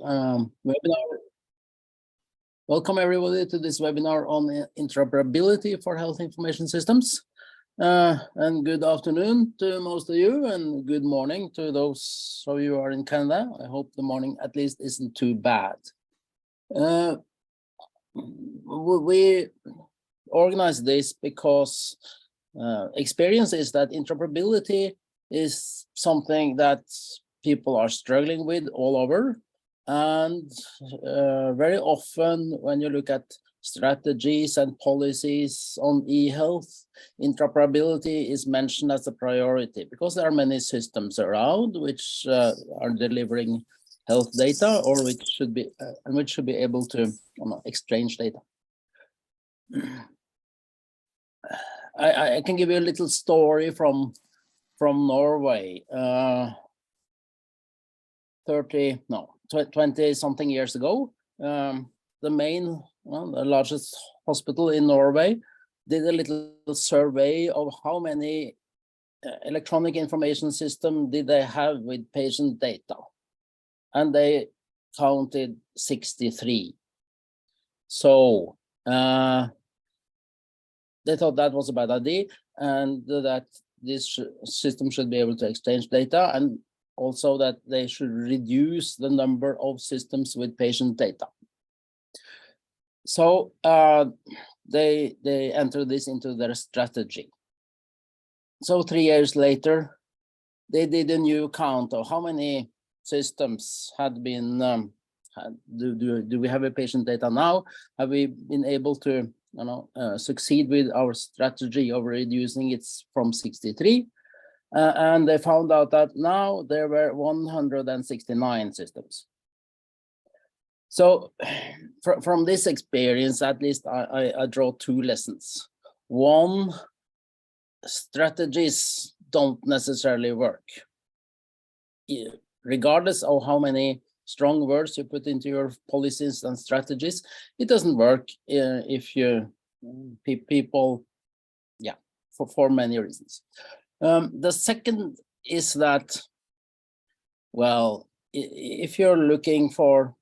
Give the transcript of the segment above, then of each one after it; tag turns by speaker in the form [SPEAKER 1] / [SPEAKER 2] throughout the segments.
[SPEAKER 1] webinar. Welcome everybody to this webinar on interoperability for health information systems. And good afternoon to most of you, and good morning to those of you who are in Canada. I hope the morning at least isn't too bad. We organized this because experience is that interoperability is something that people are struggling with all over. And very often when you look at strategies and policies on eHealth, interoperability is mentioned as a priority because there are many systems around which are delivering health data, or which should be able to exchange data. I can give you a little story from Norway. 20 something years ago, the largest hospital in Norway did a little survey of how many electronic information system did they have with patient data, and they counted 63. So they thought that was a bad idea, and that this system should be able to exchange data, and also that they should reduce the number of systems with patient data. So they entered this into their strategy. So 3 years later, they did a new count of how many systems had been, do we have a patient data now? Have we been able to succeed with our strategy of reducing it from 63? And they found out that now there were 169 systems. So from this experience, at least I draw two lessons. One, strategies don't necessarily work. Regardless of how many strong words you put into your policies and strategies, it doesn't work if you people, for many reasons. The second is that, well, if you're looking for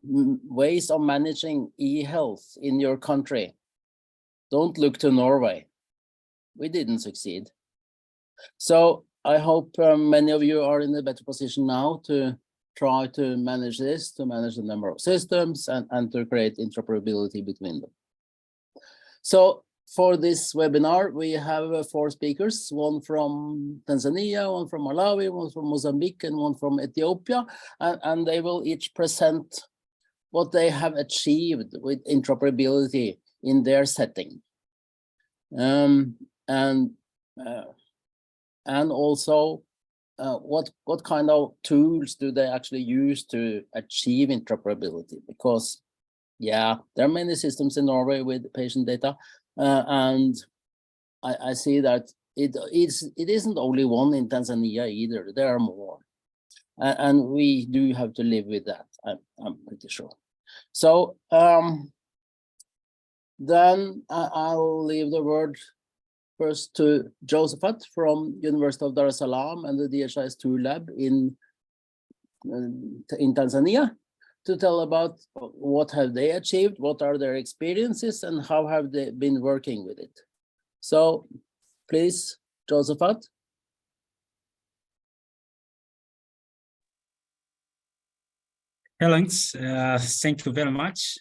[SPEAKER 1] ways of managing eHealth in your country, don't look to Norway. We didn't succeed. So I hope many of you are in a better position now to try to manage this, to manage the number of systems and to create interoperability between them. So for this webinar, we have 4 speakers, one from Tanzania, one from Malawi, one from Mozambique, and one from Ethiopia, and they will each present what they have achieved with interoperability in their setting. And also what kind of tools do they actually use to achieve interoperability? Because there are many systems in Norway with patient data, and I see that it isn't only one in Tanzania either. There are more, and we do have to live with that. I'm pretty sure. So then I'll leave the word first to Josephat from University of Dar and the DHIS2 lab in Tanzania, to tell about what have they achieved, what are their experiences, and how have they been working with it. So please, Josephat.
[SPEAKER 2] Hello, thank you very much.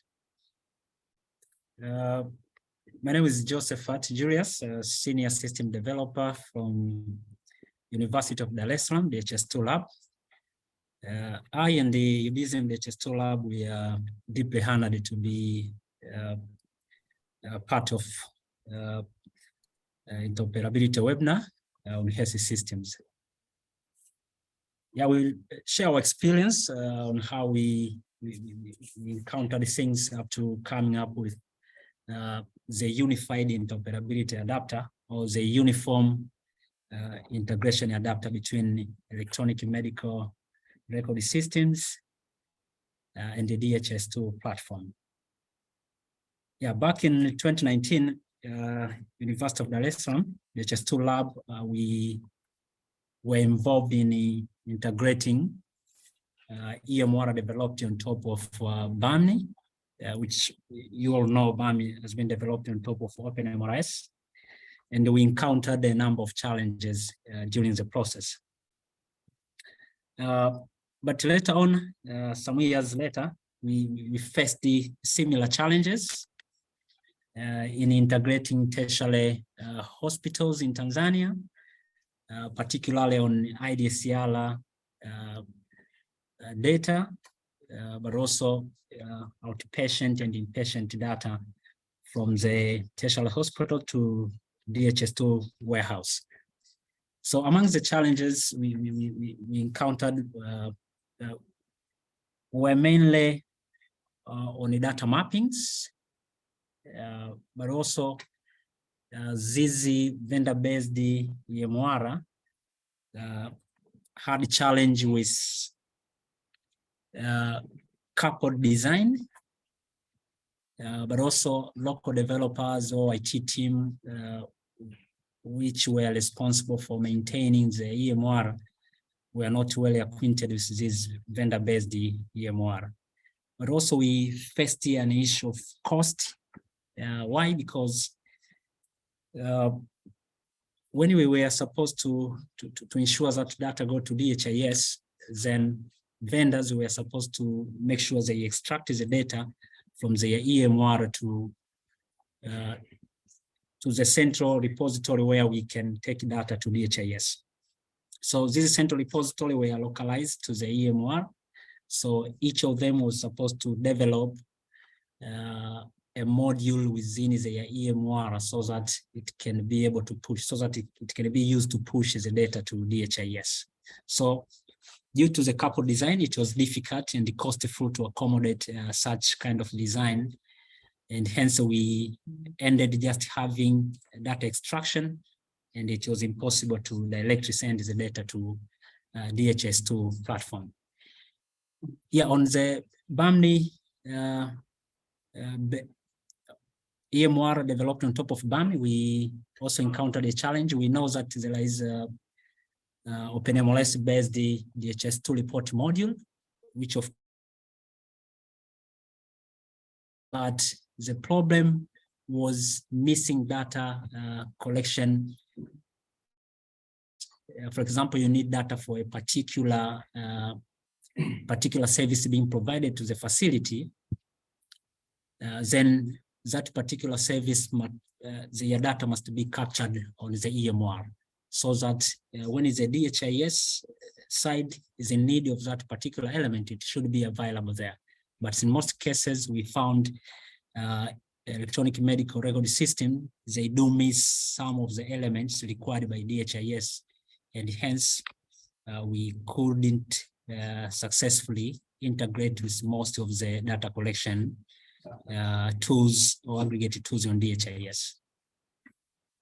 [SPEAKER 2] My name is Josephat Julius, a senior system developer from University of Dar es Salaam, DHIS2 lab. I and the UBISM DHIS2 lab, we are deeply honored to be part of interoperability webinar on health systems. We'll share our experience on how we encountered things up to coming up with the unified interoperability adapter, or the uniform integration adapter between electronic medical record systems and the DHIS2 platform. Back in 2019, University of Dar es Salaam, DHIS2 lab, we were involved in integrating EMR developed on top of BAMI, which you all know BAMI has been developed on top of OpenMRS. And we encountered a number of challenges during the process. But later on, some years later, we faced the similar challenges in integrating tertiary hospitals in Tanzania, particularly on IDCR data, but also outpatient and inpatient data from the tertiary hospital to DHIS2 warehouse. So among the challenges we encountered were mainly on the data mappings, but also ZZ vendor-based EMR had a challenge with coupled design, but also local developers or IT team which were responsible for maintaining the EMR were not well acquainted with this vendor-based EMR. But also we faced an issue of cost. Why? Because when we were supposed to ensure that data go to DHIS, then vendors were supposed to make sure they extracted the data from the EMR to the central repository where we can take data to DHIS. So this central repository were localized to the EMR. So each of them was supposed to develop a module within the EMR so that it can be able to push, so that it can be used to push the data to DHIS. So due to the coupled design, it was difficult and costly to accommodate such kind of design. And hence we ended just having data extraction, and it was impossible to directly send the data to DHIS2 platform. Yeah, on the BAMI EMR developed on top of BAMI, we also encountered a challenge. We know that there is OpenMRS-based DHIS2 report module, which but the problem was missing data collection. For example, you need data for a particular service being provided to the facility. Then that particular service, the data must be captured on the EMR, so that when the DHIS side is in need of that particular element, it should be available there. But in most cases, we found electronic medical record system, they do miss some of the elements required by DHIS, and hence we couldn't successfully integrate with most of the data collection tools or aggregated tools on DHIS.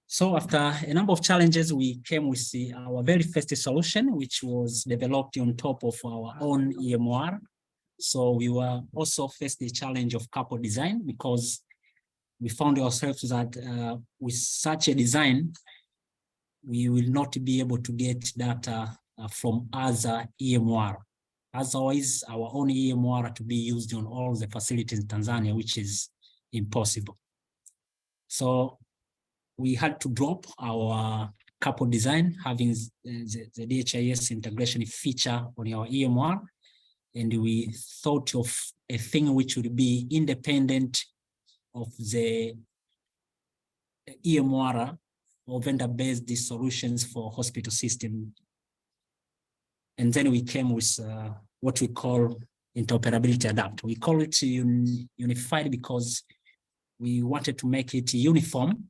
[SPEAKER 2] So after a number of challenges, we came with our very first solution, which was developed on top of our own EMR. So we were also faced the challenge of coupled design, because we found ourselves that with such a design, we will not be able to get data from other EMR. Otherwise, our own EMR to be used on all the facilities in Tanzania, which is impossible. So we had to drop our coupled design, having the DHIS integration feature on our EMR. And we thought of a thing which would be independent of the EMR or vendor-based solutions for hospital system. And then we came with what we call interoperability adapter. We call it unified because we wanted to make it uniform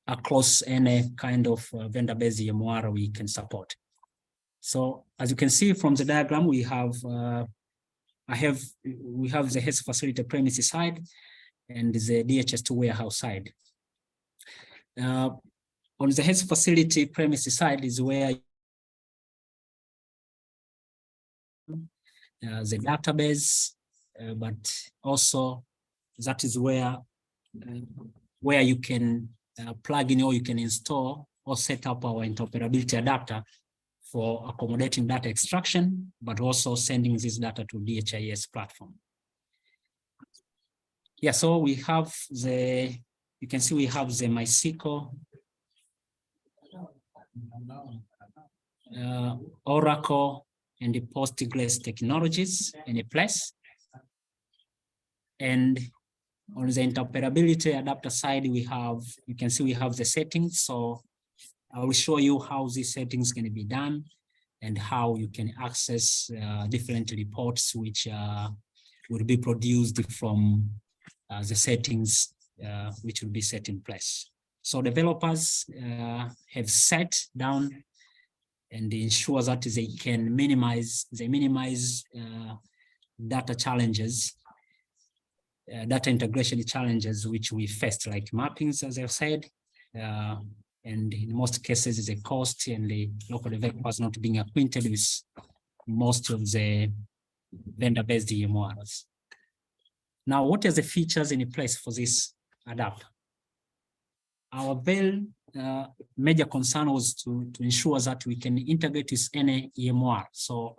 [SPEAKER 2] across any kind of vendor-based EMR we can support. So as you can see from the diagram, we have the HISP facility premises side and the DHIS2 warehouse side. On the HISP facility premises side is where the database, but also that is where you can plug in or you can install or set up our interoperability adapter for accommodating data extraction, but also sending this data to DHIS platform. Yeah, so we have you can see we have the MySQL, Oracle, and the Postgres technologies in place. And on the interoperability adapter side, you can see we have the settings. So I will show you how these settings can be done and how you can access different reports which will be produced from the settings which will be set in place. So developers have set down and ensure that they can minimize data challenges, data integration challenges which we faced, like mappings, as I've said, and in most cases the cost and the local developers not being acquainted with most of the vendor-based EMRs. Now, what are the features in place for this adapter? Our very major concern was to ensure that we can integrate with any EMR. So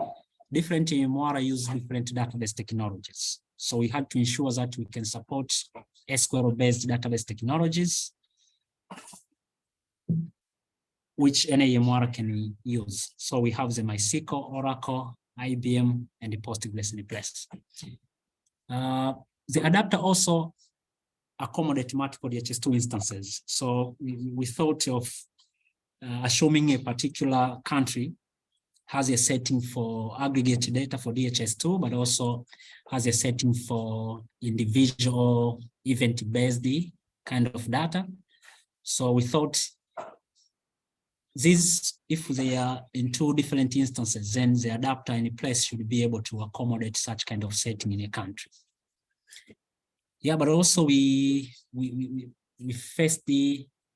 [SPEAKER 2] different EMR use different database technologies. So we had to ensure that we can support SQL-based database technologies, which any EMR can use. So we have the MySQL, Oracle, IBM, and the Postgres in place. The adapter also accommodate multiple DHIS2 instances. So we thought of assuming a particular country has a setting for aggregate data for DHIS2, but also has a setting for individual event-based kind of data. So we thought these, if they are in two different instances, then the adapter in place should be able to accommodate such kind of setting in a country. Yeah, but also we faced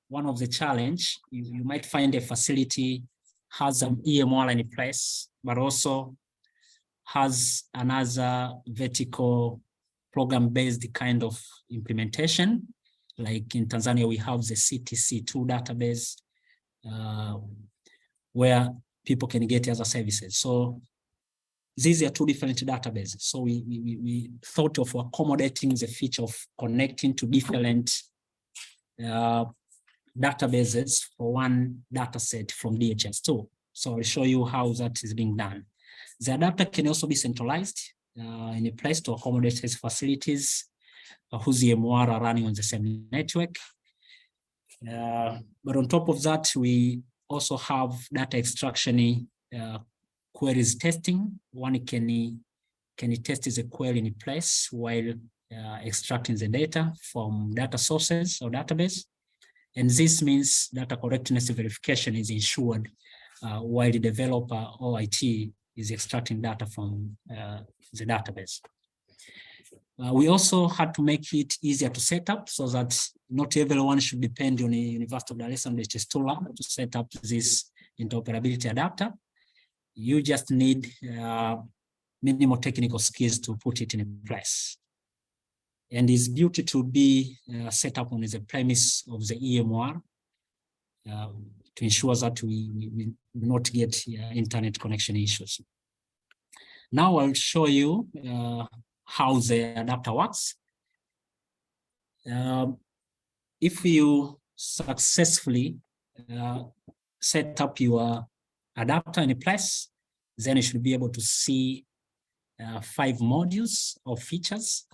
[SPEAKER 2] one of the challenge. You might find a facility has an EMR in place, but also has another vertical program-based kind of implementation. Like in Tanzania, we have the CTC2 database where people can get other services. So these are two different databases. So we thought of accommodating the feature of connecting to different databases for one data set from DHIS2. So I'll show you how that is being done. The adapter can also be centralized in a place to accommodate these facilities whose EMR are running on the same network. But on top of that, we also have data extraction queries testing. One can test the query in place while extracting the data from data sources or database. And this means data correctness verification is ensured while the developer or IT is extracting data from the database. We also had to make it easier to set up so that not everyone should depend on the University of Dar DHIS2 lab to set up this interoperability adapter. You just need minimal technical skills to put it in place. And it's built to be set up on the premise of the EMR to ensure that we do not get internet connection issues. Now I'll show you how the adapter works. If you successfully set up your adapter in place, then you should be able to see 5 modules of features.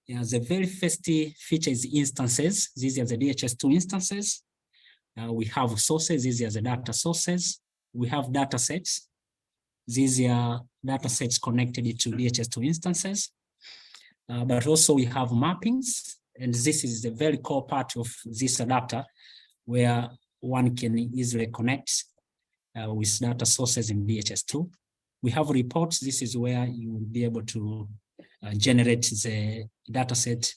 [SPEAKER 2] The very first feature is instances. These are the DHIS2 instances. We have sources. These are the data sources. We have data sets. These are data sets connected to DHIS2 instances. But also we have mappings. And this is the very core part of this adapter where one can easily connect with data sources in DHIS2. We have reports. This is where you will be able to generate the dataset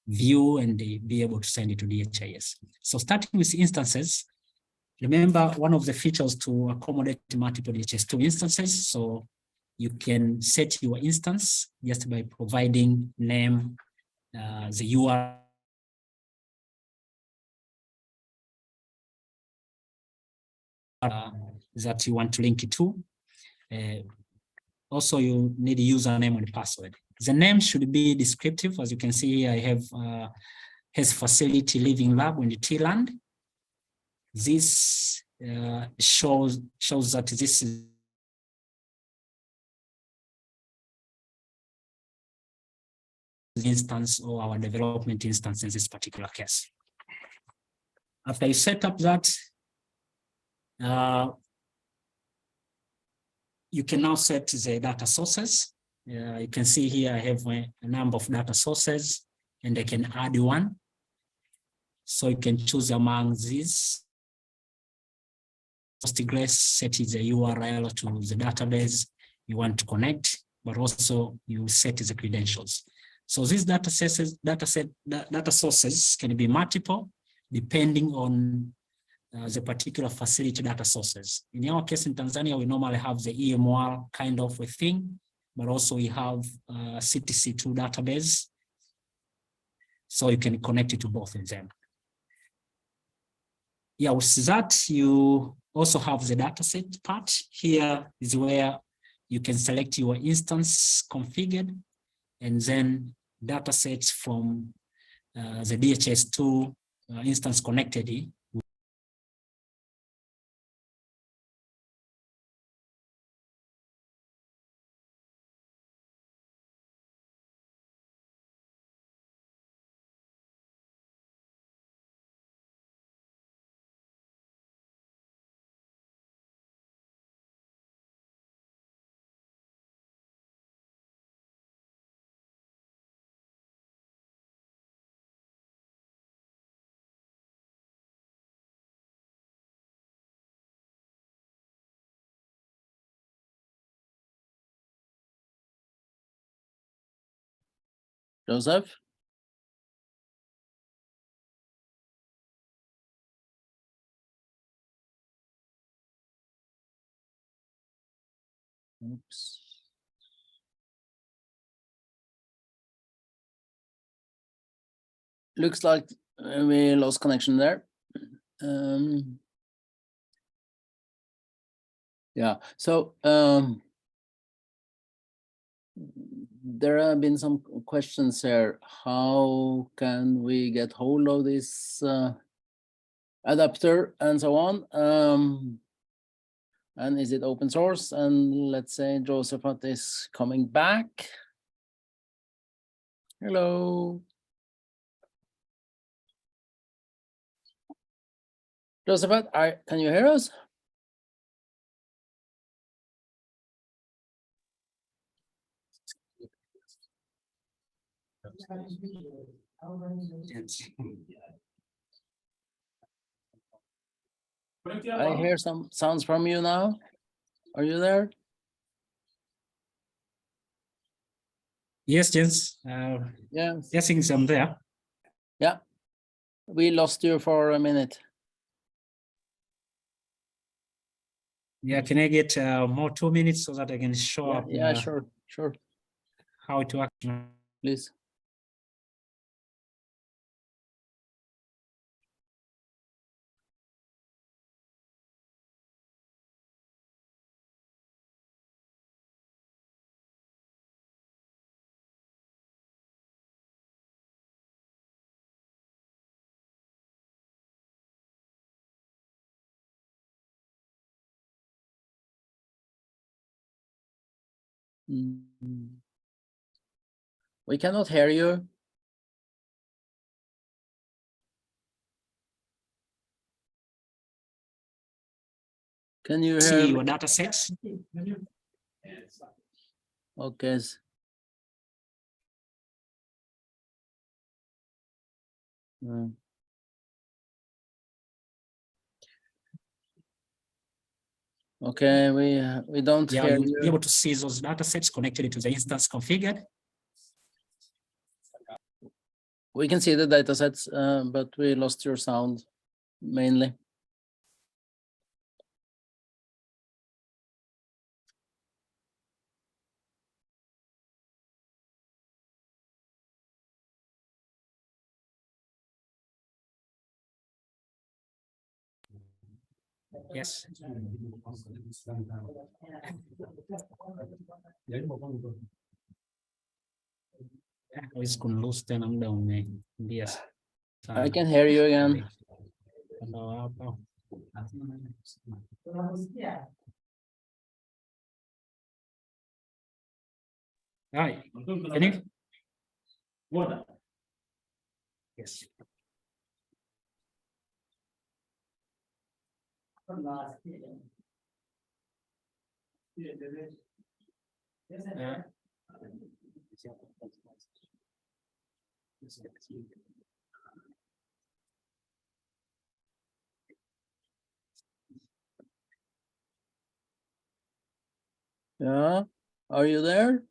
[SPEAKER 2] view and be able to send it to DHIS. So starting with instances, remember one of the features to accommodate multiple DHIS2 instances. So you can set your instance just by providing name, the URL, that you want to link it to. Also, you need a username and password. The name should be descriptive. As you can see here, I have HISP facility living lab in the T-land. This shows that this is instance or our development instance in this particular case. After you set up that, you can now set the data sources. You can see here I have a number of data sources and I can add one. So you can choose among these. Postgres set the URL to the database you want to connect, but also you set the credentials. So these data sources can be multiple depending on the particular facility data sources. In our case in Tanzania, we normally have the EMR kind of a thing, but also we have CTC2 database. So you can connect it to both of them. Yeah, with that, you also have the dataset part. Here is where you can select your instance configured and then datasets from the DHIS2 instance connected.
[SPEAKER 1] Joseph? Oops. Looks like we lost connection there. Yeah, so there have been some questions here. How can we get hold of this adapter and so on? And is it open source? And let's say Josephat is coming back. Hello. Josephat, can you hear us? I hear some sounds from you now. Are you there?
[SPEAKER 2] Yes, Jens.
[SPEAKER 1] Yeah.
[SPEAKER 2] Yes, I'm there.
[SPEAKER 1] Yeah. We lost you for a minute.
[SPEAKER 2] Yeah, can I get more 2 minutes so that I can show up?
[SPEAKER 1] Yeah, sure.
[SPEAKER 2] How it works.
[SPEAKER 1] Please. We cannot hear you. Can you hear
[SPEAKER 2] see your data sets?
[SPEAKER 1] Okay. Okay, we don't hear
[SPEAKER 2] you'll
[SPEAKER 1] you.
[SPEAKER 2] be able to see those data sets connected to the instance configured.
[SPEAKER 1] We can see the data sets, but we lost your sound mainly.
[SPEAKER 2] Yes. Always can lose then I'm down. Yes.
[SPEAKER 1] I can hear you again.
[SPEAKER 2] Hi. Can you? What? Yes.
[SPEAKER 1] Yeah, are you there?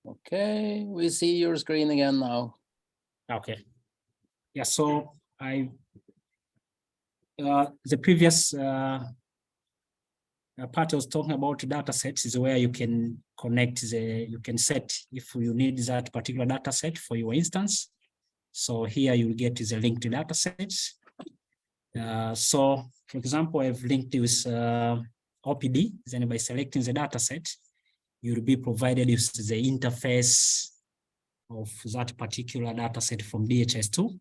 [SPEAKER 1] Okay, we see your screen again now.
[SPEAKER 2] Okay. Yeah, so the previous part I was talking about data sets is where you can connect you can set if you need that particular data set for your instance. So here you'll get the linked data sets. So for example, I've linked with OPD, then by selecting the data set, you'll be provided with the interface of that particular data set from DHIS2.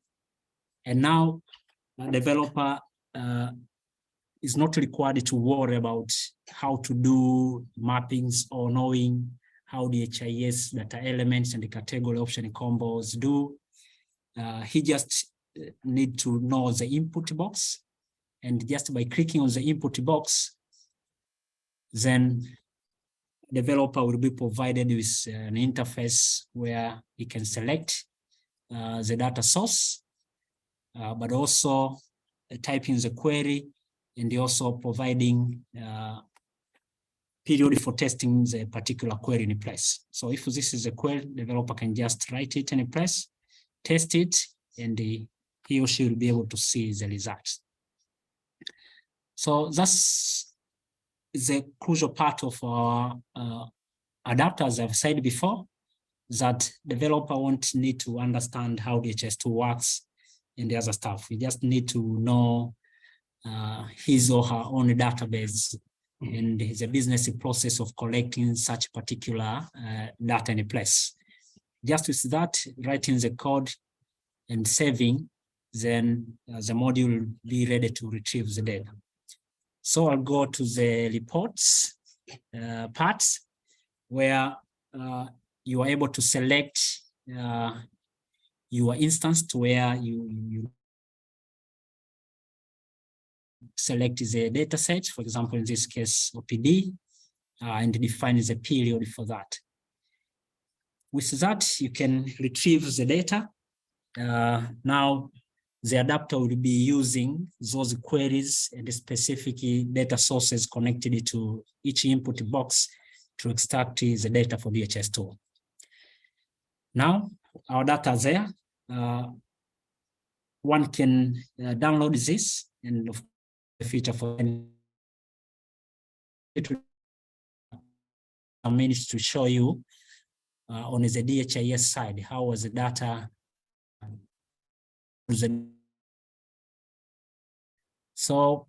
[SPEAKER 2] And now a developer is not required to worry about how to do mappings or knowing how the HIS data elements and the category option combos do. He just need to know the input box, and just by clicking on the input box, then developer will be provided with an interface where he can select the data source, but also type in the query, and also providing period for testing the particular query in place. So if this is a query, developer can just write it in a place, test it, and he or she will be able to see the results. So that's the crucial part of our adapters I've said before, that developer won't need to understand how DHIS2 works and the other stuff. You just need to know his or her own database and the business process of collecting such particular data in a place. Just with that, writing the code and saving, then the module will be ready to retrieve the data. So I'll go to the reports parts where you are able to select your instance to where you select the data set, for example, in this case, OPD, and define the period for that. With that, you can retrieve the data. Now, the adapter will be using those queries and the specific data sources connected to each input box to extract the data for DHIS2. Now, our data is there. One can download this, and of the feature for it managed to show you on the DHIS side how was the data. So,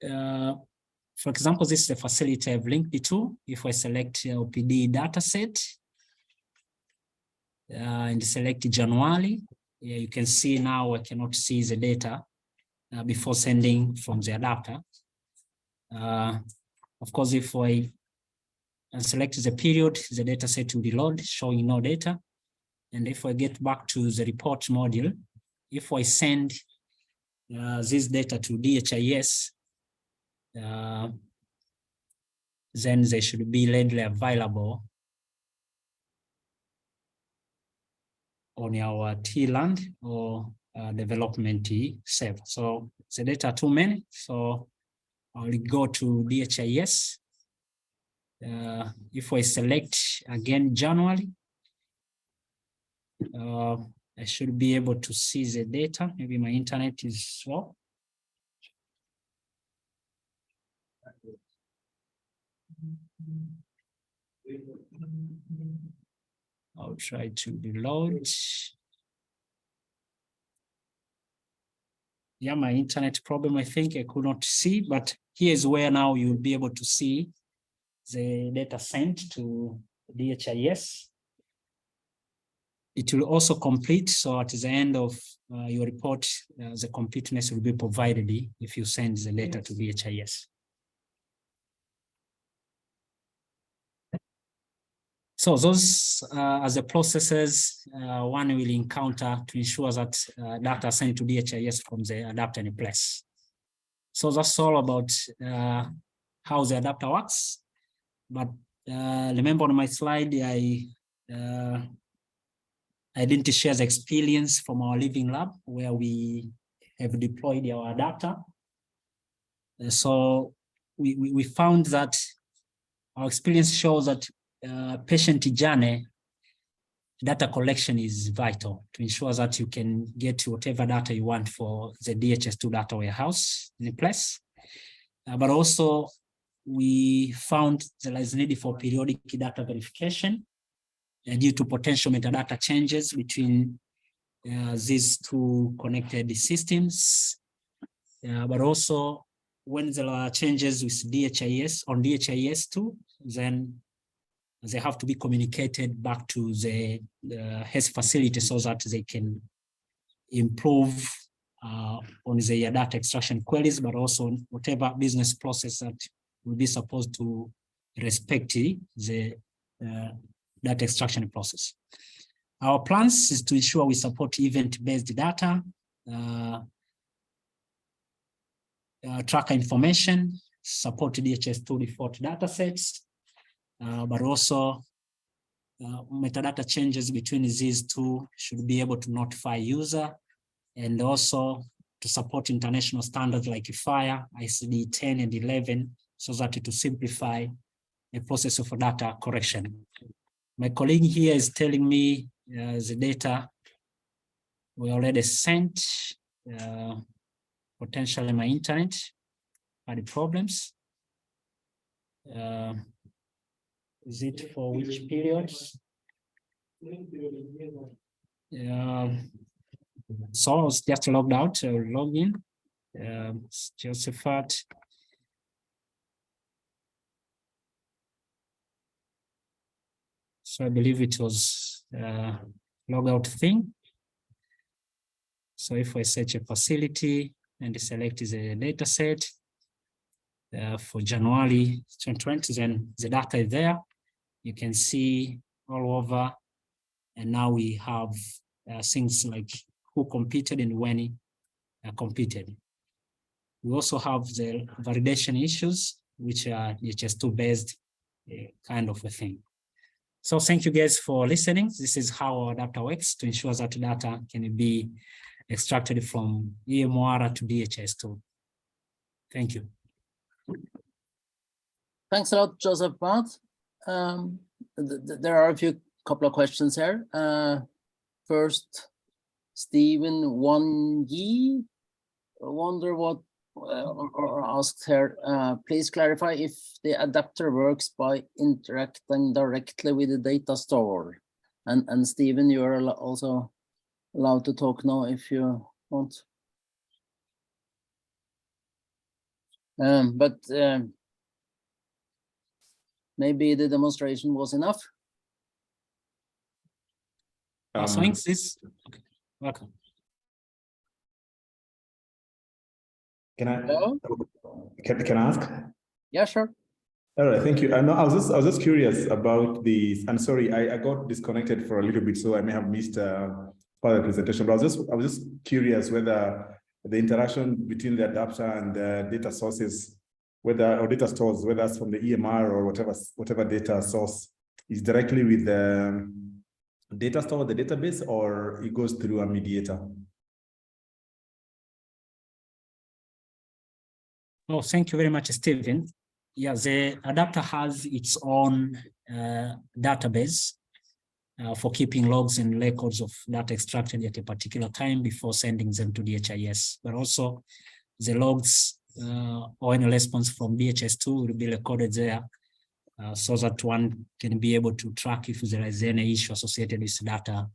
[SPEAKER 2] for example, this is the facility I've linked it to. If I select OPD dataset and select January, you can see now I cannot see the data before sending from the adapter. Of course, if I select the period, the data set will reload, showing no data. And if I get back to the report module, if I send this data to DHIS, then they should be readily available on our TLAND or development server. So the data are too many, so I'll go to DHIS. If I select again January, I should be able to see the data. Maybe my internet is slow. I'll try to reload. Yeah, my internet problem, I think I could not see, but here's where now you'll be able to see the data sent to DHIS. It will also complete, so at the end of your report, the completeness will be provided if you send the data to DHIS. So those are the processes one will encounter to ensure that data sent to DHIS from the adapter in place. So that's all about how the adapter works. But remember on my slide, I didn't share the experience from our living lab where we have deployed our adapter. So we found that our experience shows that patient journey data collection is vital to ensure that you can get whatever data you want for the DHIS2 data warehouse in place. But also we found there is need for periodic data verification due to potential metadata changes between these two connected systems. But also when there are changes with DHIS on DHIS2, then they have to be communicated back to the HISP facility so that they can improve on the data extraction queries, but also whatever business process that will be supposed to respect the data extraction process. Our plans is to ensure we support event-based data, tracker information, support DHIS2 default datasets, but also metadata changes between these two should be able to notify user, and also to support international standards like FHIR, ICD 10 and 11, so that to simplify the process of data correction. My colleague here is telling me the data we already sent, potentially my internet had problems. Is it for which periods? So I was just logged out or logged in. Josephat. So I believe it was log out thing. So if I search a facility and select the data set for January 2020, then the data is there. You can see all over, and now we have things like who competed and when he competed. We also have the validation issues, which are DHIS2 based kind of a thing. So thank you guys for listening. This is how our adapter works to ensure that data can be extracted from EMR to DHIS2. Thank you.
[SPEAKER 1] Thanks a lot, Josephat. There are a couple of questions here. First, Stephen Wanyi wonder what or asked here, please clarify if the adapter works by interacting directly with the data store. And Stephen, you are also allowed to talk now if you want. But maybe the demonstration was enough.
[SPEAKER 2] Thanks. This. Okay. Welcome.
[SPEAKER 3] Can I ask?
[SPEAKER 1] Yeah, sure.
[SPEAKER 3] All right, thank you. I know I was just curious about this. I'm sorry, I got disconnected for a little bit, so I may have missed part of the presentation. But I was just curious whether the interaction between the adapter and the data sources, or data stores, whether it's from the EMR or whatever data source, is directly with the data store, the database, or it goes through a mediator.
[SPEAKER 2] Oh, thank you very much, Stephen. Yeah, the adapter has its own database for keeping logs and records of data extracted at a particular time before sending them to DHIS. But also the logs or any response from DHIS2 will be recorded there, so that one can be able to track if there is any issue associated with data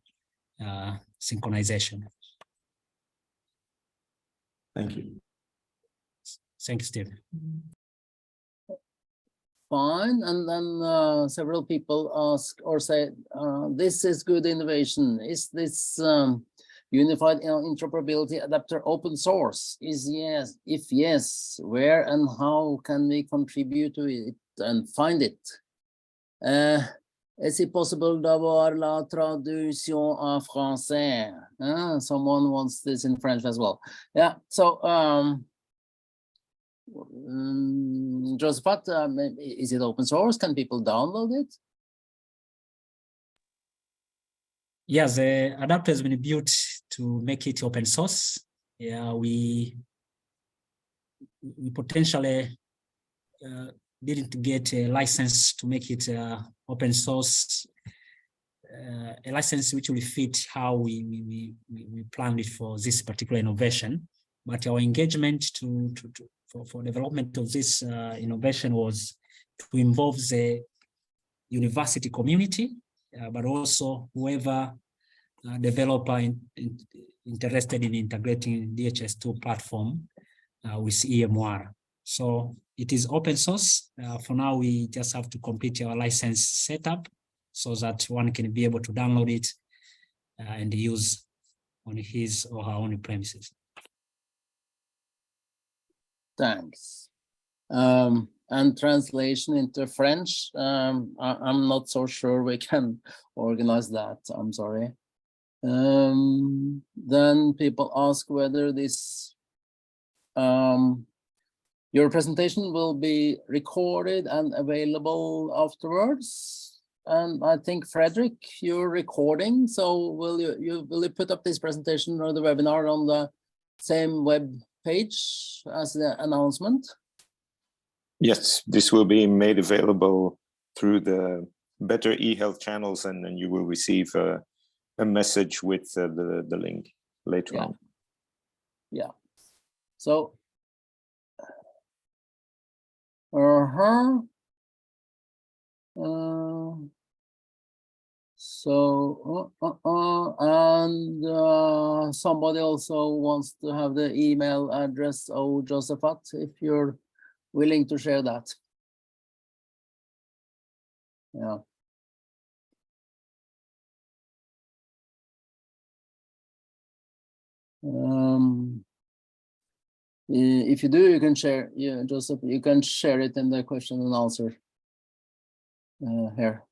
[SPEAKER 2] synchronization.
[SPEAKER 3] Thank you.
[SPEAKER 2] Thank you, Steve.
[SPEAKER 1] Fine, and then several people ask or say, this is good innovation. Is this unified interoperability adapter open source? Is yes. If yes, where and how can we contribute to it and find it? Est-il possible d'avoir la traduction en français? Someone wants this in French as well. Yeah, so Josephat, is it open source? Can people download it?
[SPEAKER 2] Yeah, the adapter has been built to make it open source. Yeah, we potentially didn't get a license to make it open source, a license which will fit how we planned it for this particular innovation. But our engagement for development of this innovation was to involve the university community, but also whoever developer interested in integrating DHIS2 platform with EMR. So it is open source. For now, we just have to complete our license setup so that one can be able to download it and use on his or her own premises.
[SPEAKER 1] Thanks. And translation into French, I'm not so sure we can organize that. I'm sorry. Then people ask whether this your presentation will be recorded and available afterwards. And I think Frederick, you're recording, so will you put up this presentation or the webinar on the same web page as the announcement?
[SPEAKER 4] Yes, this will be made available through the BetterEhealth channels, and then you will receive a message with the link later on.
[SPEAKER 1] Yeah. So, and somebody also wants to have the email address of Josephat, if you're willing to share that. Yeah. If you do, you can share, yeah, Joseph, you can share it in the question and answer here.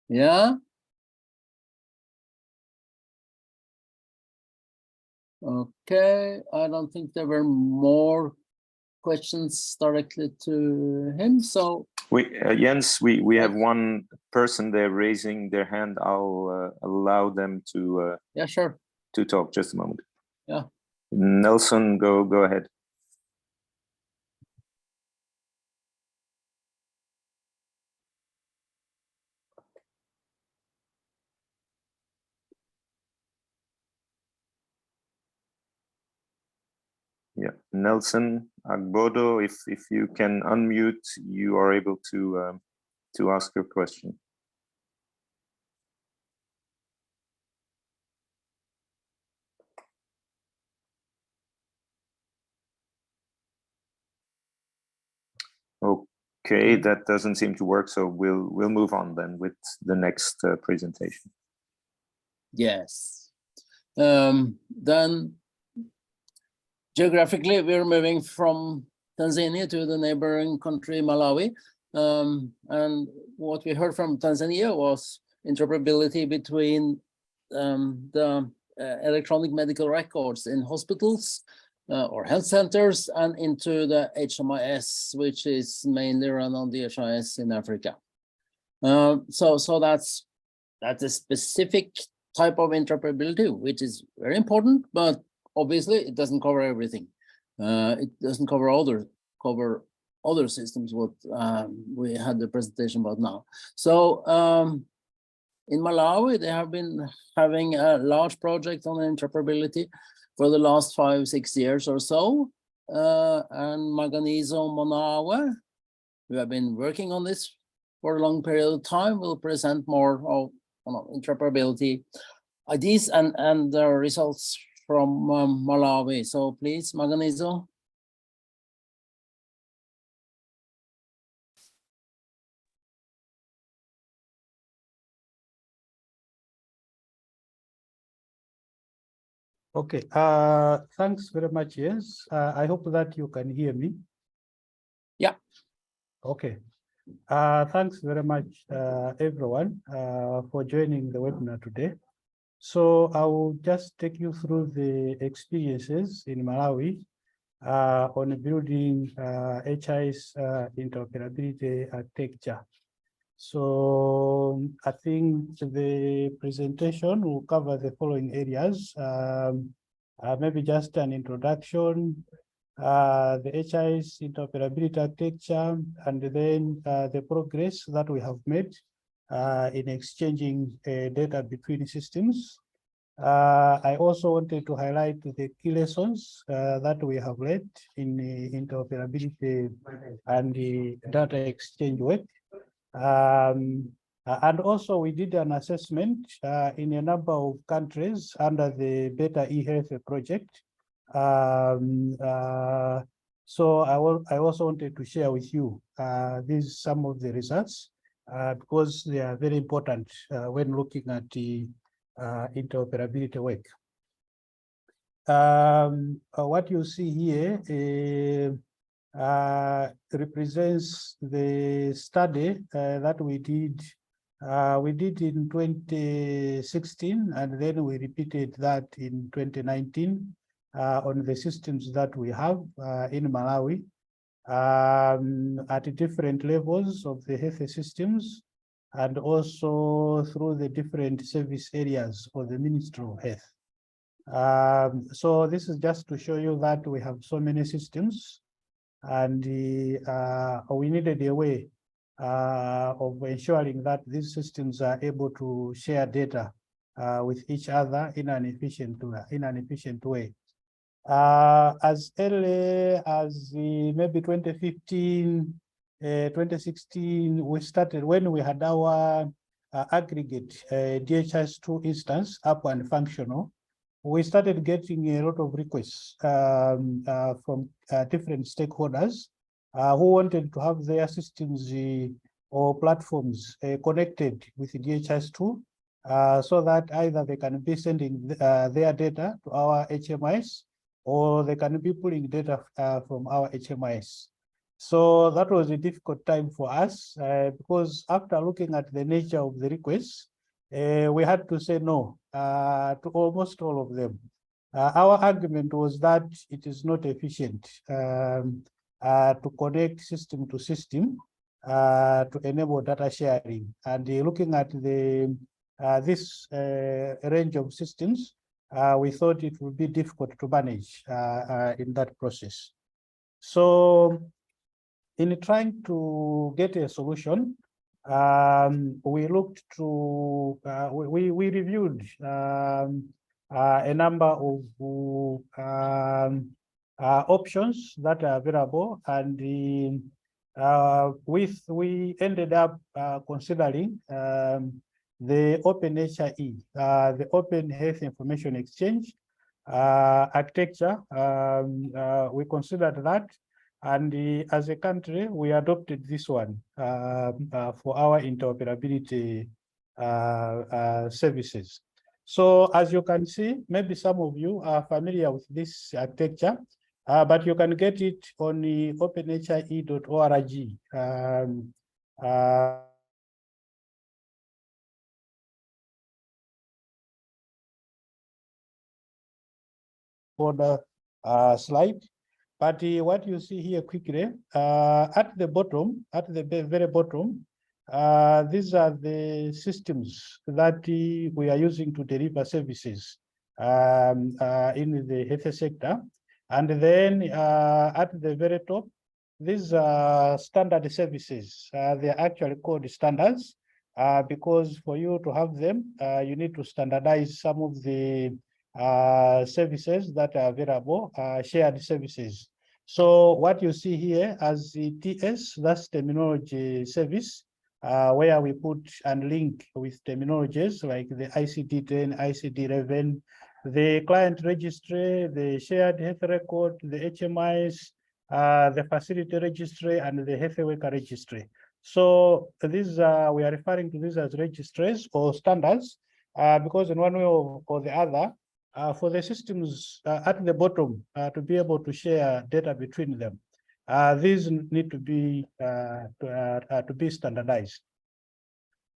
[SPEAKER 1] Yeah. Okay, I don't think there were more questions directly to him, so.
[SPEAKER 4] Jens, we have one person there raising their hand. I'll allow them to
[SPEAKER 1] yeah, sure,
[SPEAKER 4] to talk. Just a moment.
[SPEAKER 1] Yeah.
[SPEAKER 4] Nelson, go ahead. Yeah, Nelson Agbodo, if you can unmute, you are able to ask your question. Okay, that doesn't seem to work, so we'll move on then with the next presentation.
[SPEAKER 1] Yes. Then geographically, we're moving from Tanzania to the neighboring country, Malawi. And what we heard from Tanzania was interoperability between the electronic medical records in hospitals or health centers and into the HMIS, which is mainly run on DHIS in Africa. So that's a specific type of interoperability, which is very important, but obviously it doesn't cover everything. It doesn't cover other systems, what we had the presentation about now. So in Malawi, they have been having a large project on interoperability for the last 5-6 years or so. And Maganizo Monawe, who have been working on this for a long period of time, will present more of interoperability ideas and the results from Malawi. So please, Maganizo.
[SPEAKER 5] Okay, thanks very much. Yes, I hope that you can hear me.
[SPEAKER 1] Yeah.
[SPEAKER 5] Okay. Thanks very much, everyone, for joining the webinar today. So I will just take you through the experiences in Malawi on building HIS interoperability architecture. So I think the presentation will cover the following areas. Maybe just an introduction, the HIS interoperability architecture, and then the progress that we have made in exchanging data between systems. I also wanted to highlight the key lessons that we have learned in the interoperability and the data exchange work. And also we did an assessment in a number of countries under the BetterEhealth project. So I also wanted to share with you these some of the results because they are very important when looking at the interoperability work. What you see here represents the study that we did. We did in 2016, and then we repeated that in 2019 on the systems that we have in Malawi at different levels of the health systems, and also through the different service areas for the Ministry of Health. So this is just to show you that we have so many systems, and we needed a way of ensuring that these systems are able to share data with each other in an efficient way. As early as maybe 2015, 2016, we started when we had our aggregate DHIS2 instance up and functional. We started getting a lot of requests from different stakeholders who wanted to have their systems or platforms connected with DHIS2 so that either they can be sending their data to our HMIs or they can be pulling data from our HMIs. So that was a difficult time for us because after looking at the nature of the requests, we had to say no to almost all of them. Our argument was that it is not efficient to connect system to system to enable data sharing. And looking at this range of systems, we thought it would be difficult to manage in that process. So in trying to get a solution, we looked to, we reviewed a number of options that are available, and we ended up considering the OpenHIE, the Open Health Information Exchange architecture. We considered that, and as a country, we adopted this one for our interoperability services. So as you can see, maybe some of you are familiar with this architecture, but you can get it on the openhie.org. For the slide, but what you see here quickly at the bottom, at the very bottom, these are the systems that we are using to deliver services in the health sector. And then at the very top, these are standard services. They are actually called standards because for you to have them, you need to standardize some of the services that are available, shared services. So what you see here as the TS, that's terminology service, where we put and link with terminologies like the ICD-10, ICD-11, the client registry, the shared health record, the HMIs, the facility registry, and the health worker registry. So these we are referring to these as registries or standards, because in one way or the other, for the systems at the bottom to be able to share data between them, these need to be standardized.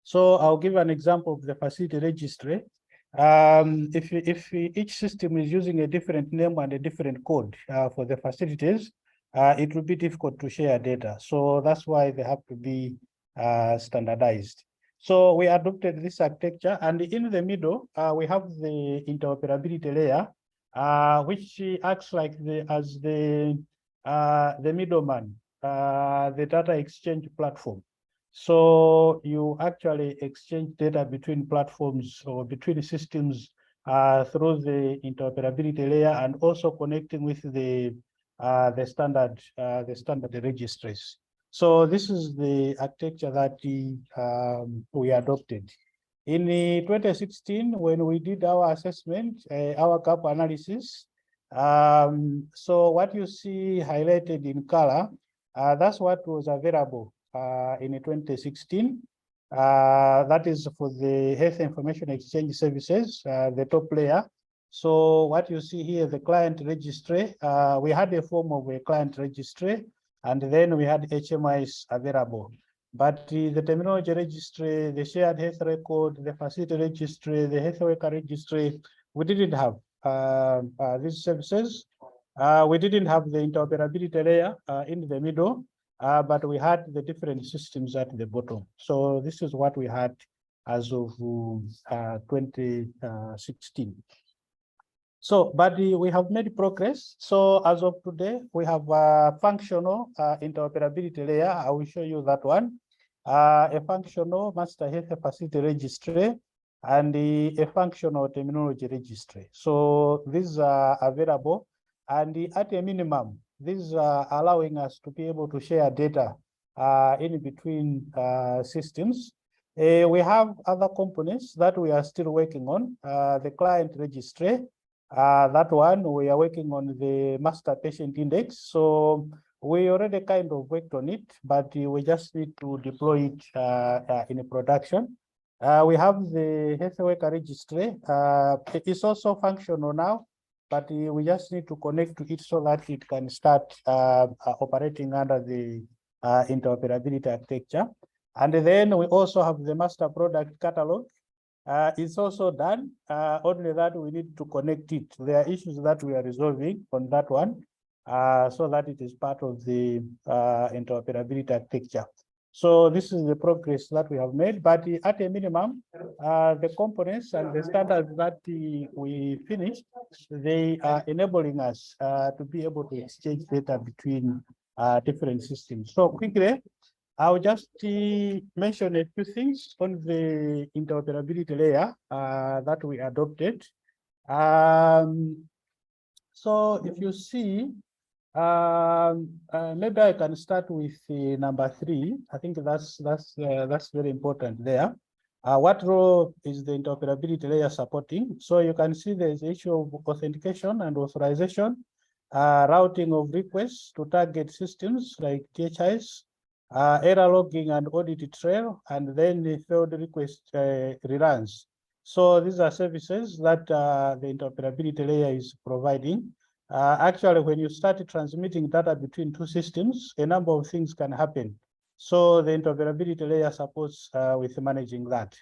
[SPEAKER 5] So I'll give an example of the facility registry. If each system is using a different name and a different code for the facilities, it will be difficult to share data. So that's why they have to be standardized. So we adopted this architecture, and in the middle, we have the interoperability layer, which acts like the middleman, the data exchange platform. So you actually exchange data between platforms or between systems through the interoperability layer, and also connecting with the standard registries. So this is the architecture that we adopted. In 2016, when we did our assessment, our gap analysis, so what you see highlighted in color, that's what was available in 2016. That is for the health information exchange services, the top layer. So what you see here, the client registry, we had a form of a client registry, and then we had HMIs available. But the terminology registry, the shared health record, the facility registry, the health worker registry, we didn't have these services. We didn't have the interoperability layer in the middle, but we had the different systems at the bottom. So this is what we had as of 2016. So, but we have made progress. So as of today, we have a functional interoperability layer. I will show you that one. A functional master health facility registry, and a functional terminology registry. So these are available, and at a minimum, these are allowing us to be able to share data in between systems. We have other components that we are still working on. The client registry, that one we are working on the master patient index. So we already kind of worked on it, but we just need to deploy it in a production. We have the health worker registry. It's also functional now, but we just need to connect to it so that it can start operating under the interoperability architecture. And then we also have the master product catalog. It's also done, only that we need to connect it. There are issues that we are resolving on that one, so that it is part of the interoperability architecture. So this is the progress that we have made, but at a minimum, the components and the standards that we finished, they are enabling us to be able to exchange data between different systems. So quickly, I'll just mention a few things on the interoperability layer that we adopted. So if you see, maybe I can start with number 3. I think that's very important there. What role is the interoperability layer supporting? So you can see there's the issue of authentication and authorization, routing of requests to target systems like DHIS, error logging and audit trail, and then the failed request reruns. So these are services that the interoperability layer is providing. Actually, when you start transmitting data between two systems, a number of things can happen. So the interoperability layer supports with managing that.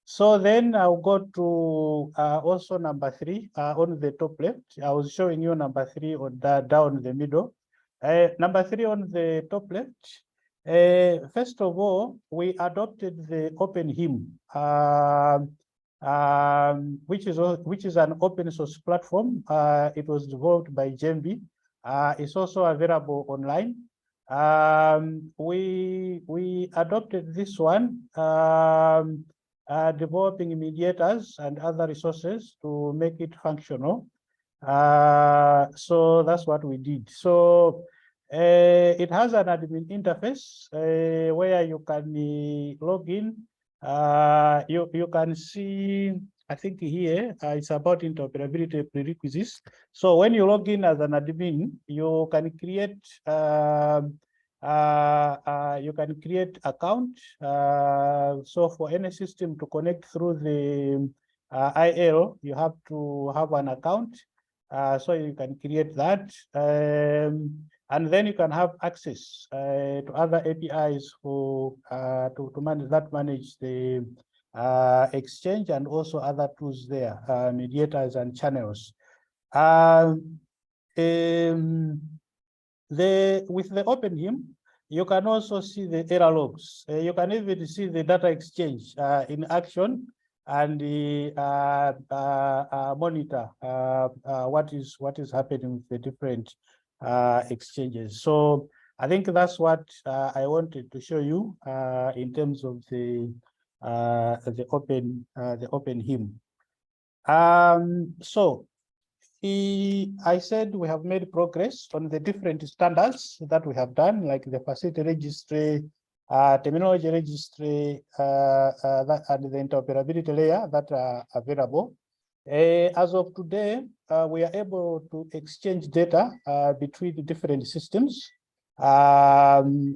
[SPEAKER 5] So then I'll go to also number 3 on the top left. I was showing you number 3 on down the middle. Number 3 on the top left. First of all, we adopted the OpenHIM, which is an open source platform. It was developed by Gembi. It's also available online. We adopted this one developing mediators and other resources to make it functional. So that's what we did. So it has an admin interface where you can log in. You can see, I think here it's about interoperability prerequisites. So when you log in as an admin, you can create account. So for any system to connect through the IL, you have to have an account. So you can create that. And then you can have access to other APIs to manage the exchange and also other tools there, mediators and channels. With the OpenHIM, you can also see the error logs. You can even see the data exchange in action and monitor what is happening with the different exchanges. So I think that's what I wanted to show you in terms of the OpenHIM. So I said we have made progress on the different standards that we have done, like the facility registry, terminology registry, and the interoperability layer that are available. As of today, we are able to exchange data between the different systems through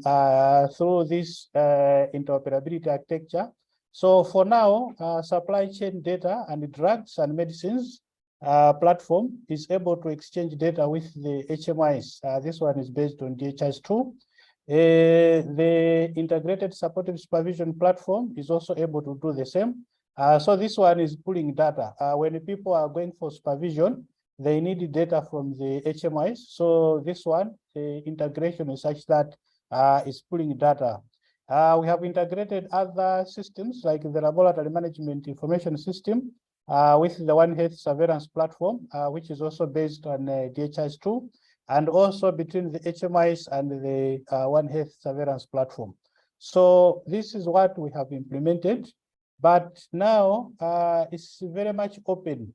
[SPEAKER 5] this interoperability architecture. So for now, supply chain data and drugs and medicines platform is able to exchange data with the HMIs. This one is based on DHIS2. The integrated supportive supervision platform is also able to do the same. So this one is pulling data. When people are going for supervision, they need data from the HMIs. So this one, the integration is such that is pulling data. We have integrated other systems like the laboratory management information system with the One Health surveillance platform, which is also based on DHIS2, and also between the HMIs and the One Health surveillance platform. So this is what we have implemented, but now it's very much open.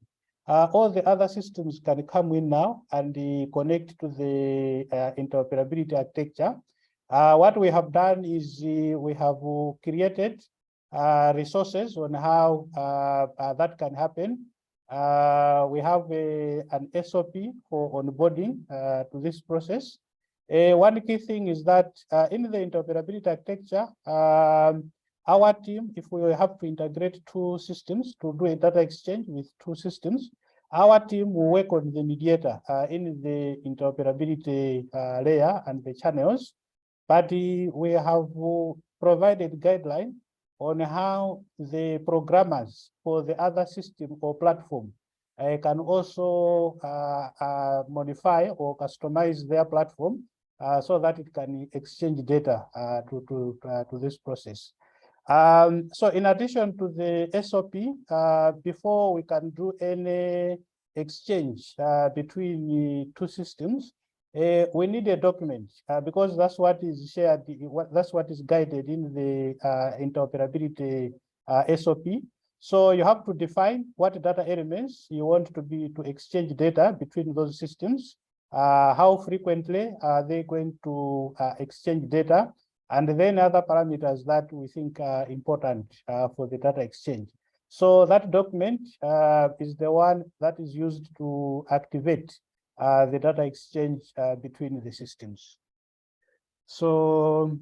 [SPEAKER 5] All the other systems can come in now and connect to the interoperability architecture. What we have done is we have created resources on how that can happen. We have an SOP for onboarding to this process. One key thing is that in the interoperability architecture, our team, if we have to integrate two systems to do a data exchange with two systems, our team will work on the mediator in the interoperability layer and the channels. But we have provided guidelines on how the programmers for the other system or platform can also modify or customize their platform so that it can exchange data to this process. So in addition to the SOP, before we can do any exchange between the two systems, we need a document because that's what is shared, that's what is guided in the interoperability SOP. So you have to define what data elements you want to exchange data between those systems, how frequently are they going to exchange data, and then other parameters that we think are important for the data exchange. So that document is the one that is used to activate the data exchange between the systems. So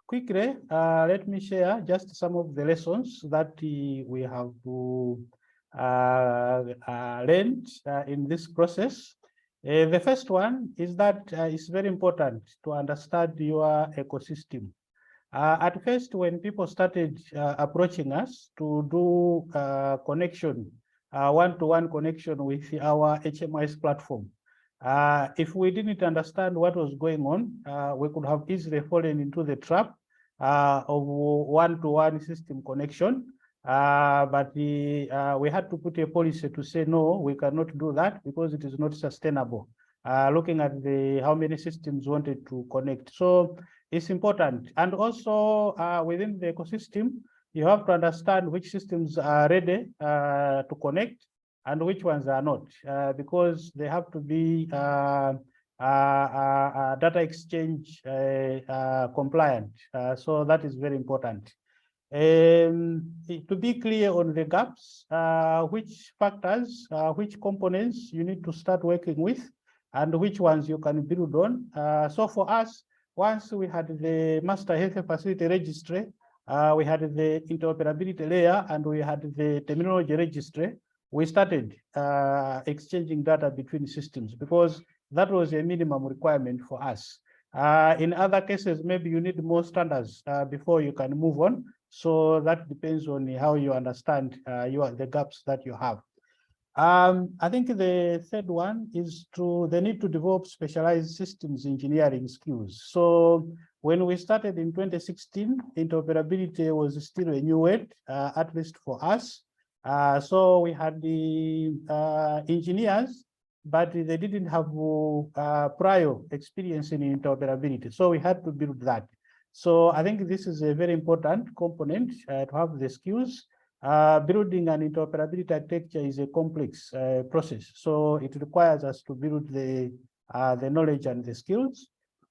[SPEAKER 5] quickly, let me share just some of the lessons that we have learned in this process. The first one is that it's very important to understand your ecosystem. At first, when people started approaching us to do connection, one-to-one connection with our HMIS platform, if we didn't understand what was going on, we could have easily fallen into the trap of one-to-one system connection. But we had to put a policy to say, no, we cannot do that because it is not sustainable. Looking at how many systems wanted to connect. So is important. And also within the ecosystem, you have to understand which systems are ready to connect and which ones are not, because they have to be data exchange compliant. So that is very important. To be clear on the gaps, which factors, which components you need to start working with, and which ones you can build on. So for us, once we had the master health facility registry, we had the interoperability layer, and we had the terminology registry, we started exchanging data between systems because that was a minimum requirement for us. In other cases, maybe you need more standards before you can move on. So that depends on how you understand the gaps that you have. I think the third one is the need to develop specialized systems engineering skills. So when we started in 2016, interoperability was still a new word, at least for us. So we had the engineers, but they didn't have prior experience in interoperability. So we had to build that. So I think this is a very important component to have the skills. Building an interoperability architecture is a complex process. So it requires us to build the knowledge and the skills.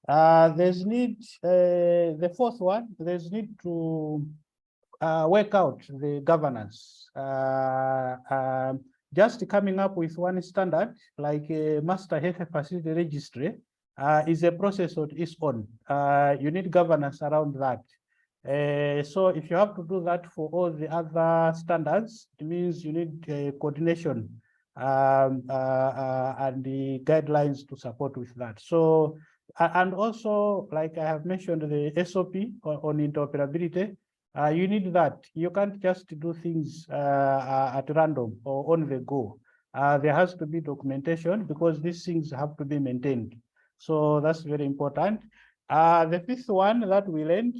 [SPEAKER 5] There's need, the fourth one, there's need to work out the governance. Just coming up with one standard, like a master health facility registry, is a process on its own. You need governance around that. So if you have to do that for all the other standards, it means you need coordination and the guidelines to support with that. So, and also, like I have mentioned, the SOP on interoperability, you need that. You can't just do things at random or on the go. There has to be documentation because these things have to be maintained. So that's very important. The fifth one that we learned,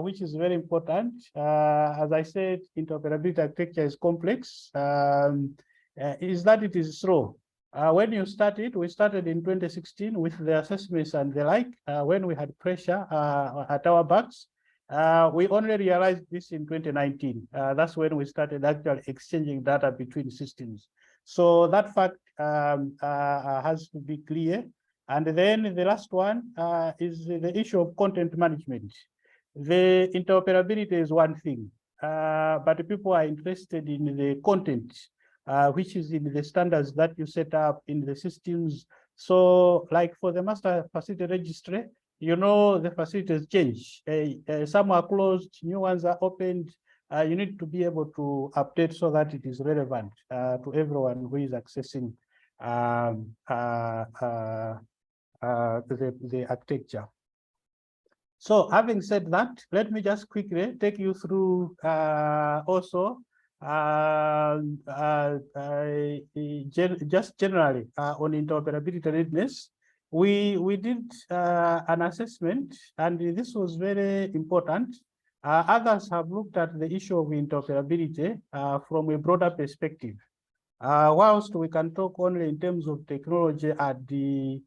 [SPEAKER 5] which is very important, as I said, interoperability architecture is complex, is that it is slow. When you started, we started in 2016 with the assessments and the like, when we had pressure at our backs. We only realized this in 2019. That's when we started actually exchanging data between systems. So that fact has to be clear. And then the last one is the issue of content management. The interoperability is one thing, but people are interested in the content, which is in the standards that you set up in the systems. So like for the master facility registry, you know, the facilities change. Some are closed, new ones are opened. You need to be able to update so that it is relevant to everyone who is accessing the architecture. So having said that, let me just quickly take you through also just generally on interoperability readiness. We did an assessment, and this was very important. Others have looked at the issue of interoperability from a broader perspective. Whilst we can talk only in terms of technology and the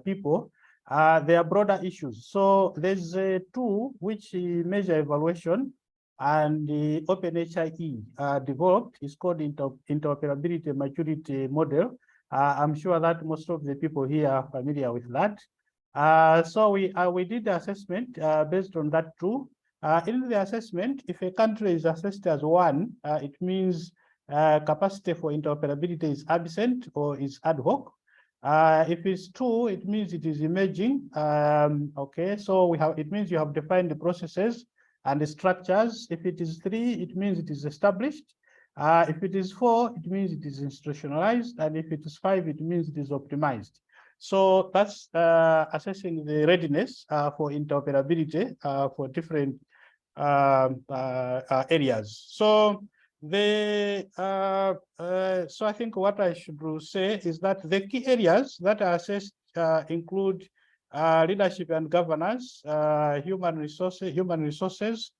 [SPEAKER 5] people, there are broader issues. So there's a tool which measure evaluation, and the OpenHIE developed. It's called Interoperability Maturity Model. I'm sure that most of the people here are familiar with that. So we did the assessment based on that tool. In the assessment, if a country is assessed as 1, it means capacity for interoperability is absent or is ad hoc. If it's 2, it means it is emerging. Okay, so it means you have defined the processes and the structures. If it is 3, it means it is established. If it is 4, it means it is institutionalized. And if it is 5, it means it is optimized. So that's assessing the readiness for interoperability for different areas. So so I think what I should say is that the key areas that are assessed include leadership and governance, human resources,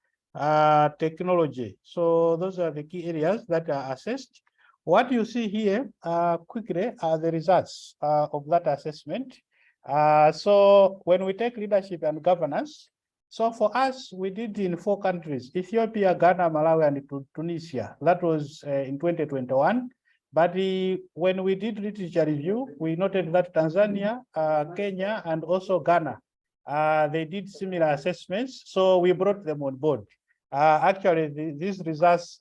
[SPEAKER 5] technology. So those are the key areas that are assessed. What you see here quickly are the results of that assessment. So when we take leadership and governance, so for us, we did in 4 countries: Ethiopia, Ghana, Malawi, and Tunisia. That was in 2021. But when we did literature review, we noted that Tanzania, Kenya, and also Ghana, they did similar assessments. So we brought them on board. Actually, these results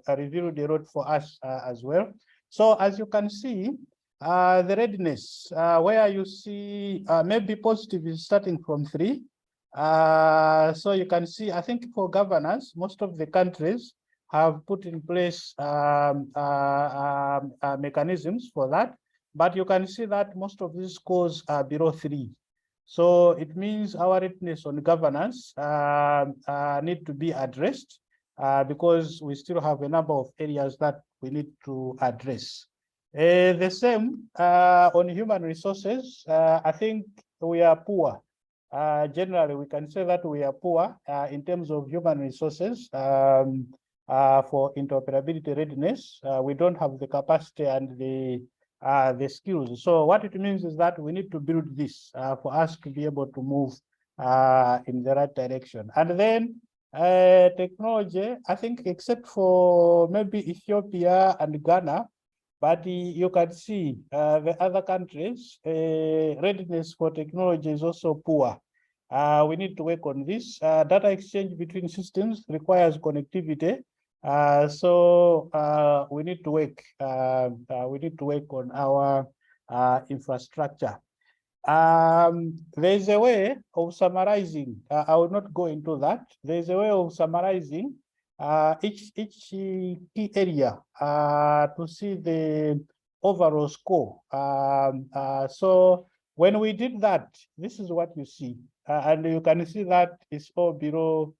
[SPEAKER 5] reviewed the road for us as well. So as you can see, the readiness, where you see maybe positive is starting from 3. So you can see, I think for governance, most of the countries have put in place mechanisms for that, but you can see that most of these scores are below 3. So it means our readiness on governance need to be addressed because we still have a number of areas that we need to address. The same on human resources, I think we are poor. Generally, we can say that we are poor in terms of human resources for interoperability readiness. We don't have the capacity and the skills. So what it means is that we need to build this for us to be able to move in the right direction. And then technology, I think except for maybe Ethiopia and Ghana, but you can see the other countries, readiness for technology is also poor. We need to work on this. Data exchange between systems requires connectivity. So we need to work. We need to work on our infrastructure. There's a way of summarizing. I will not go into that. There's a way of summarizing each key area to see the overall score. So when we did that, this is what you see. And you can see that it's all below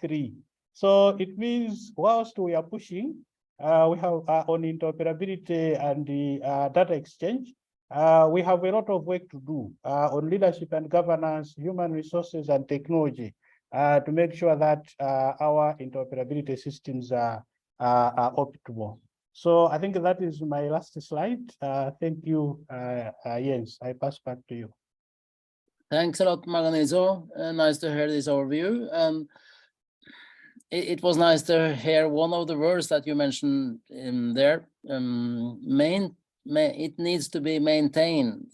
[SPEAKER 5] 3. So it means whilst we are pushing, we have on interoperability and the data exchange, we have a lot of work to do on leadership and governance, human resources and technology to make sure that our interoperability systems are optimal. So I think that is my last slide. Thank you, Jens. I pass back to you.
[SPEAKER 1] Thanks a lot, Maganizo. Nice to hear this overview. It was nice to hear one of the words that you mentioned in there. It needs to be maintained.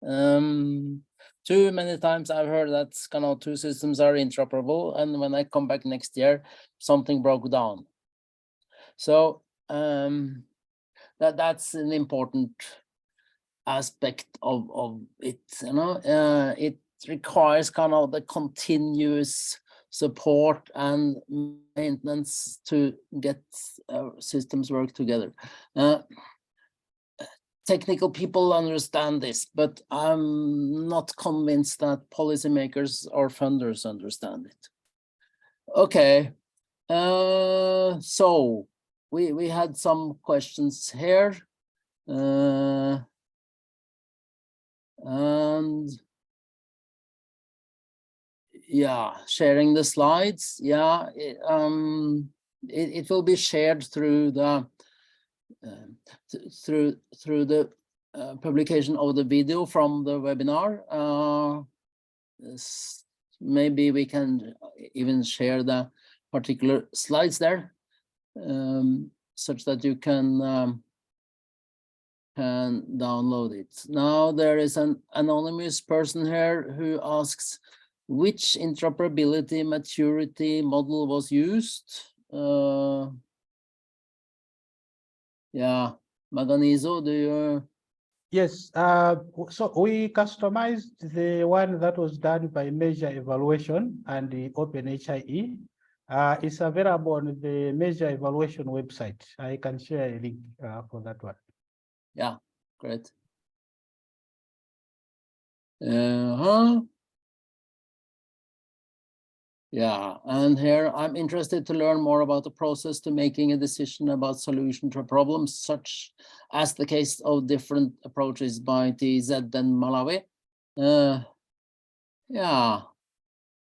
[SPEAKER 1] Too many times I've heard that kind of 2 systems are interoperable, and when I come back next year, something broke down. So that's an important aspect of it. You know, it requires kind of the continuous support and maintenance to get systems work together. Technical people understand this, but I'm not convinced that policymakers or funders understand it. Okay, so we had some questions here. And yeah, sharing the slides. Yeah, it will be shared through the through the publication of the video from the webinar. Maybe we can even share the particular slides there, such that you can download it. Now there is an anonymous person here who asks which interoperability maturity model was used. Yeah, Maganizo, do you?
[SPEAKER 5] Yes, so we customized the one that was done by Measure Evaluation and the OpenHIE. It's available on the Measure Evaluation website. I can share a link for that one.
[SPEAKER 1] Yeah, great. Yeah, and here I'm interested to learn more about the process to making a decision about solution to problems, such as the case of different approaches by TZ and Malawi. Yeah,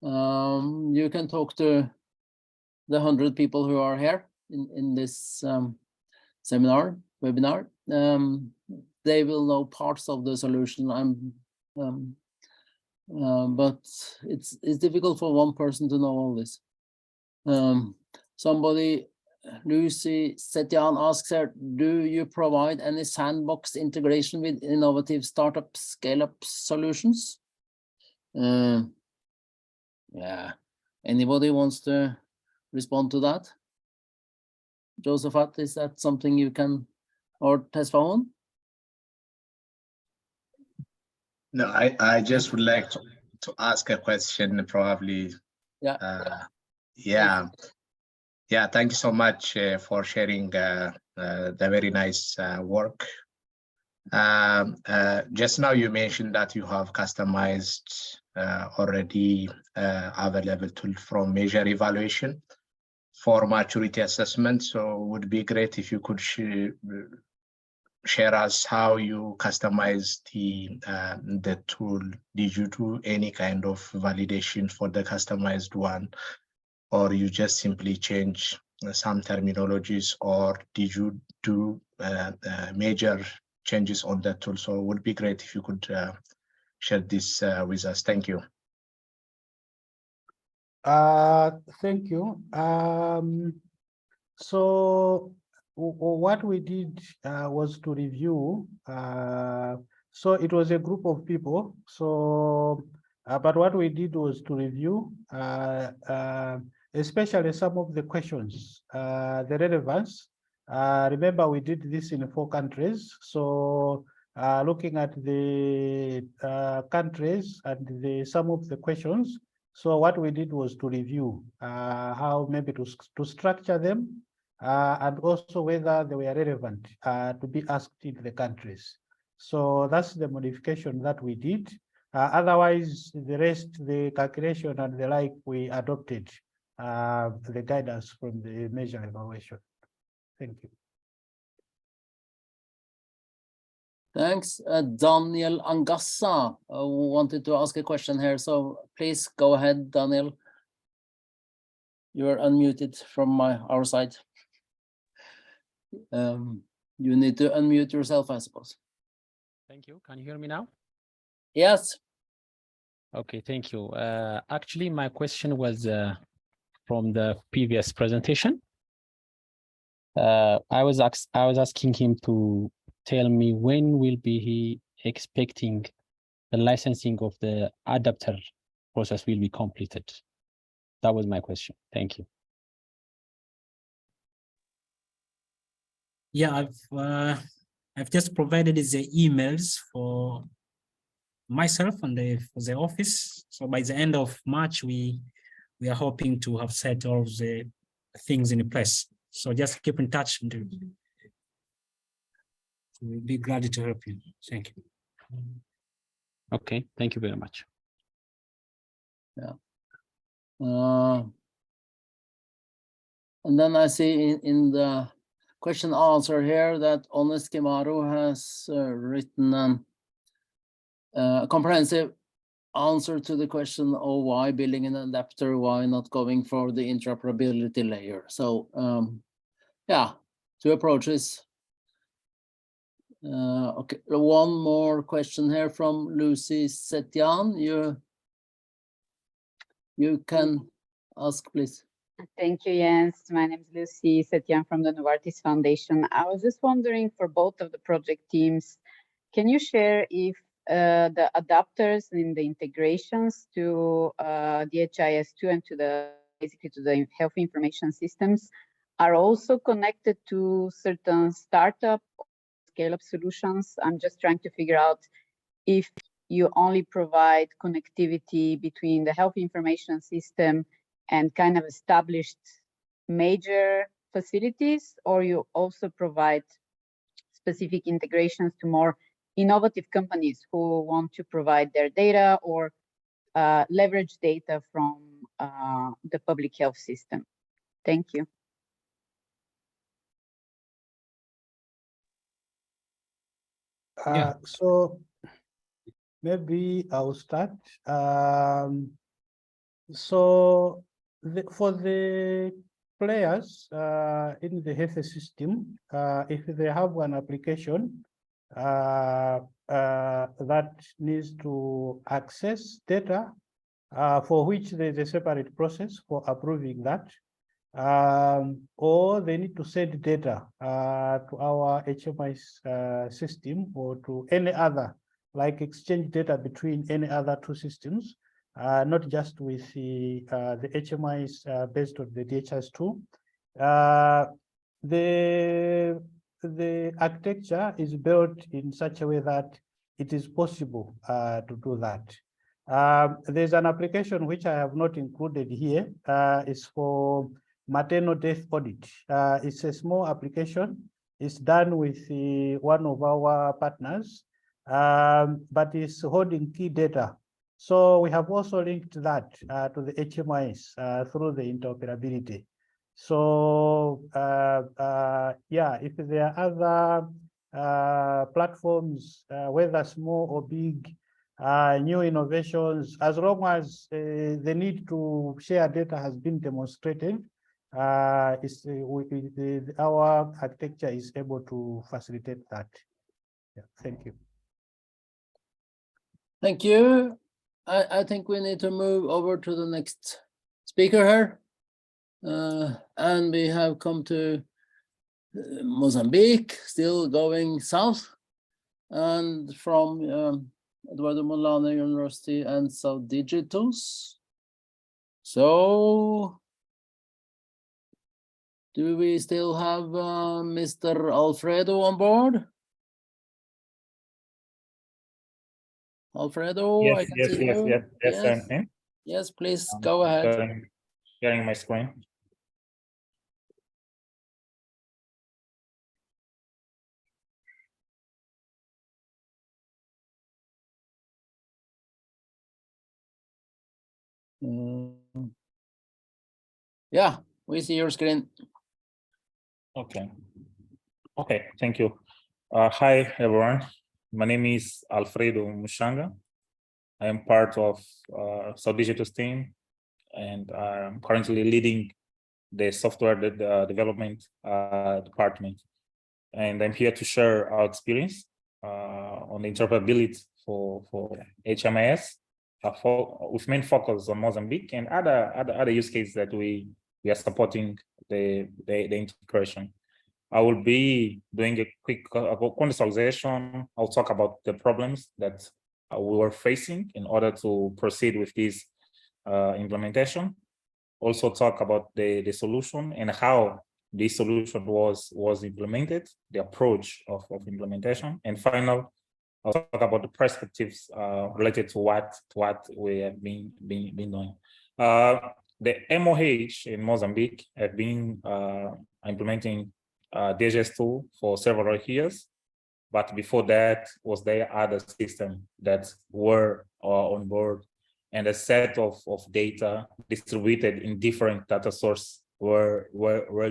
[SPEAKER 1] you can talk to the 100 people who are here in this webinar. They will know parts of the solution. I'm But it's difficult for one person to know all this. Somebody, Lucy Setyan asks her, do you provide any sandbox integration with innovative startup scale-up solutions? Yeah, anybody wants to respond to that? Josephat, is that something you can, or Tesfahan?
[SPEAKER 6] No, I just would like to ask a question, probably.
[SPEAKER 1] Yeah.
[SPEAKER 6] Yeah, thank you so much for sharing the very nice work. Just now you mentioned that you have customized already available tool from measure evaluation for maturity assessment. So it would be great if you could share us how you customize the tool. Did you do any kind of validation for the customized one, or you just simply change some terminologies, or did you do major changes on that tool? So it would be great if you could share this with us. Thank you.
[SPEAKER 5] Thank you. So what we did was to review. So it was a group of people. So, but what we did was to review, especially some of the questions, the relevance. Remember, we did this in 4 countries. So looking at the countries and some of the questions. So what we did was to review how maybe to structure them and also whether they were relevant to be asked in the countries. So that's the modification that we did. Otherwise, the rest, the calculation and the like, we adopted the guidance from the measure evaluation. Thank you.
[SPEAKER 1] Thanks. Daniel Angassa wanted to ask a question here. So please go ahead, Daniel. You are unmuted from our side. You need to unmute yourself, I suppose.
[SPEAKER 7] Thank you. Can you hear me now?
[SPEAKER 1] Yes.
[SPEAKER 7] Okay, thank you. Actually, my question was from the previous presentation. I was asking him to tell me when will be he expecting the licensing of the adapter process will be completed. That was my question. Thank you.
[SPEAKER 2] Yeah, I've just provided the emails for myself and for the office. So by the end of March, we are hoping to have set all the things in place. So just keep in touch. We'll be glad to help you. Thank you.
[SPEAKER 7] Okay, thank you very much.
[SPEAKER 1] Yeah. And then I see in the question answer here that Honest Kimaru has written a comprehensive answer to the question of why building an adapter, why not going for the interoperability layer. So yeah, 2 approaches. Okay, one more question here from Lucy Setyan. You can ask, please.
[SPEAKER 8] Thank you, Jens. My name is Lucy Setyan from the Novartis Foundation. I was just wondering, for both of the project teams, can you share if the adapters in the integrations to DHIS2 and basically to the health information systems are also connected to certain startup scale-up solutions? I'm just trying to figure out if you only provide connectivity between the health information system and kind of established major facilities, or you also provide specific integrations to more innovative companies who want to provide their data or leverage data from the public health system. Thank you.
[SPEAKER 5] So maybe I'll start. So for the players in the health system, if they have an application, that needs to access data for which there's a separate process for approving that. Or they need to send data to our HMIS system or to any other, like exchange data between any other two systems, not just with the HMIs based on the DHIS2. The architecture is built in such a way that it is possible to do that. There's an application which I have not included here. It's for maternal death audit. It's a small application. It's done with one of our partners, but it's holding key data. So we have also linked that to the HMIs through the interoperability. So yeah, if there are other platforms, whether small or big, new innovations, as long as the need to share data has been demonstrated, our architecture is able to facilitate that. Yeah, thank you.
[SPEAKER 1] Thank you. I think we need to move over to the next speaker here. And we have come to Mozambique, still going south, and from Eduardo Molano University and Salaam DHIS2. So, do we still have Mr. Alfredo on board? Alfredo,
[SPEAKER 9] yes,
[SPEAKER 1] I can
[SPEAKER 9] yes,
[SPEAKER 1] see
[SPEAKER 9] yes,
[SPEAKER 1] you.
[SPEAKER 9] yes, yes,
[SPEAKER 1] Yes,
[SPEAKER 9] yes.
[SPEAKER 1] yes, please go ahead.
[SPEAKER 9] Sharing my screen.
[SPEAKER 1] Yeah, we see your screen.
[SPEAKER 9] Okay. Okay, thank you. Hi, everyone. My name is Alfredo Mushanga. I am part of Salaam DHIS2 team, and I'm currently leading the software development department. And I'm here to share our experience on the interoperability for HMIS, with main focus on Mozambique and other use cases that we are supporting the integration. I will be doing a quick contextualization. I'll talk about the problems that we were facing in order to proceed with this implementation. Also talk about the solution and how this solution was implemented, the approach of implementation, and final, I'll talk about the perspectives related to what we have been doing. The MOH in Mozambique have been implementing DHIS2 for several years, but before that was there other systems that were on board, and a set of data distributed in different data sources were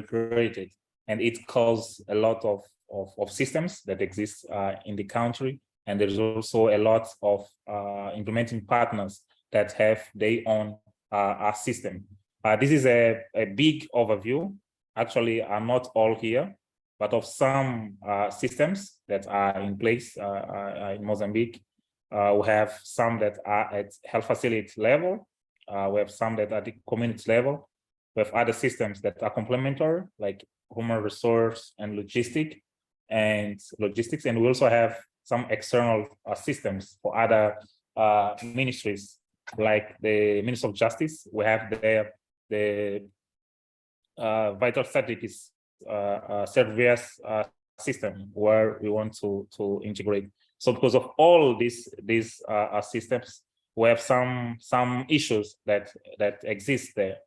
[SPEAKER 9] created, and it caused a lot of systems that exist in the country, and there's also a lot of implementing partners that have their own system. This is a big overview. Actually, are not all here, but of some systems that are in place in Mozambique. We have some that are at health facility level. We have some that are at the community level. We have other systems that are complementary, like human resource and logistics. And we also have some external systems for other ministries, like the Ministry of Justice. We have the vital statistics service system where we want to integrate. So because of all these systems, we have some issues that exist there.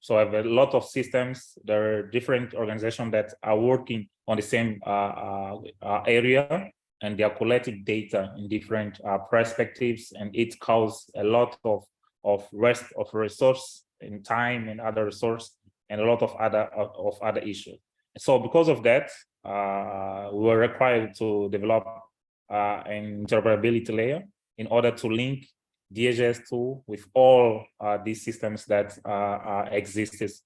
[SPEAKER 9] So I have a lot of systems. There are different organizations that are working on the same area, and they are collecting data in different perspectives, and it causes a lot of waste of resource in time and other resource, and a lot of other issues. So because of that, we were required to develop an interoperability layer in order to link DHIS2 with all these systems that exist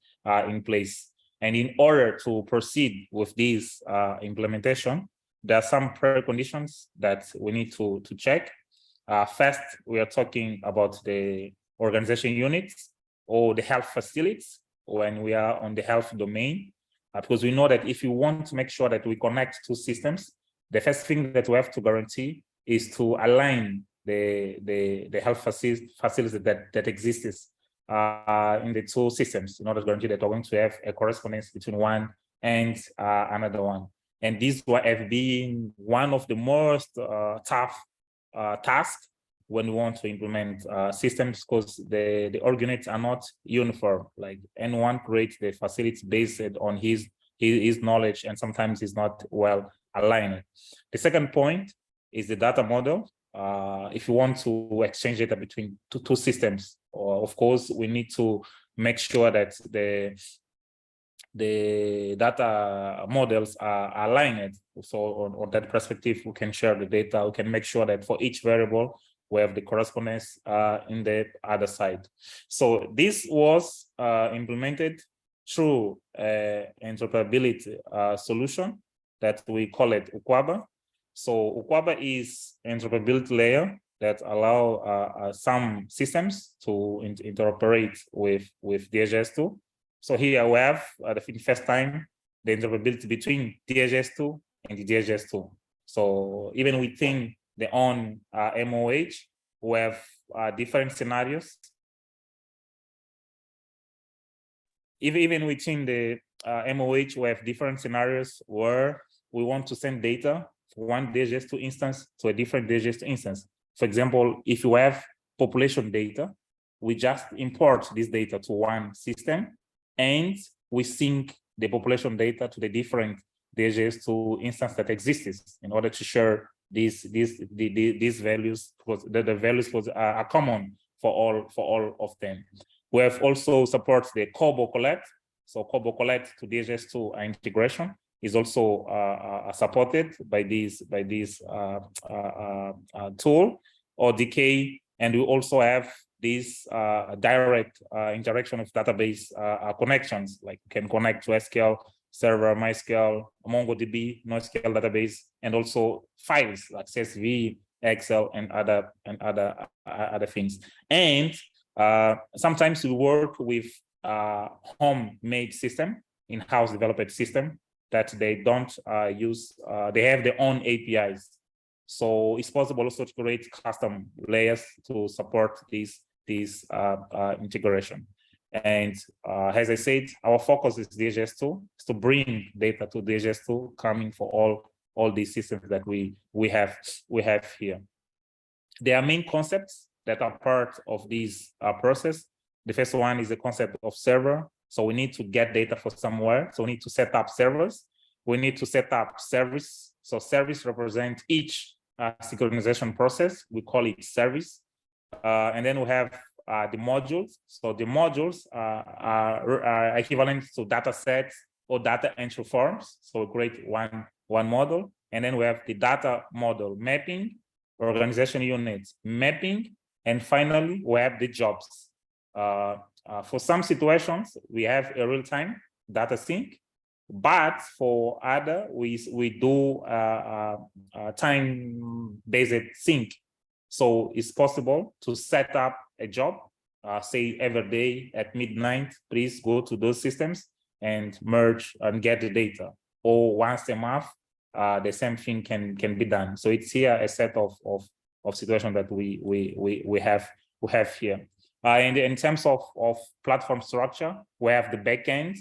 [SPEAKER 9] in place. And in order to proceed with this implementation, there are some preconditions that we need to check. First, we are talking about the organization units or the health facilities when we are on the health domain, because we know that if you want to make sure that we connect two systems, the first thing that we have to guarantee is to align the health facilities that exists in the two systems in order to guarantee that we're going to have a correspondence between one and another one. And this have been one of the most tough tasks when we want to implement systems, because the org units are not uniform. Like anyone creates the facilities based on his knowledge, and sometimes it's not well aligned. The second point is the data model. If you want to exchange data between two systems, of course, we need to make sure that the data models are aligned. So on that perspective, we can share the data. We can make sure that for each variable, we have the correspondence in the other side. So this was implemented through an interoperability solution that we call it Ukwaba. So Ukwaba is an interoperability layer that allow some systems to interoperate with DHIS2. So here we have the first time the interoperability between DHIS2 and the DHIS2. So even within the own MOH, we have different scenarios. Even within the MOH, we have different scenarios where we want to send data from one DHIS2 instance to a different DHIS2 instance. For example, if you have population data, we just import this data to one system and we sync the population data to the different DHIS2 instance that exists in order to share these values, because the values are common for all of them. We have also support the Kobo Collect. So Kobo Collect to DHIS2 integration is also supported by this tool or DK, and we also have this direct interaction of database connections, like you can connect to SQL Server, MySQL, MongoDB, NoSQL database, and also files like CSV, Excel, and other things. And sometimes we work with homemade system, in-house developed system that they don't use. They have their own APIs, so it's possible also to create custom layers to support this integration. And as I said, our focus is DHIS2, is to bring data to DHIS2 coming for all these systems that we have here. There are main concepts that are part of this process. The first one is the concept of server. So we need to get data from somewhere. So we need to set up servers. We need to set up service. So service represents each synchronization process. We call it service. And then we have the modules. So the modules are equivalent to data sets or data entry forms. So we create one model. And then we have the data model mapping, organization units mapping, and finally we have the jobs. For some situations, we have a real-time data sync, but for other, we do time-based sync. So it's possible to set up a job, say every day at midnight, please go to those systems and merge and get the data. Or once a month, the same thing can be done. So it's here a set of situations that we have here. And in terms of platform structure, we have the backend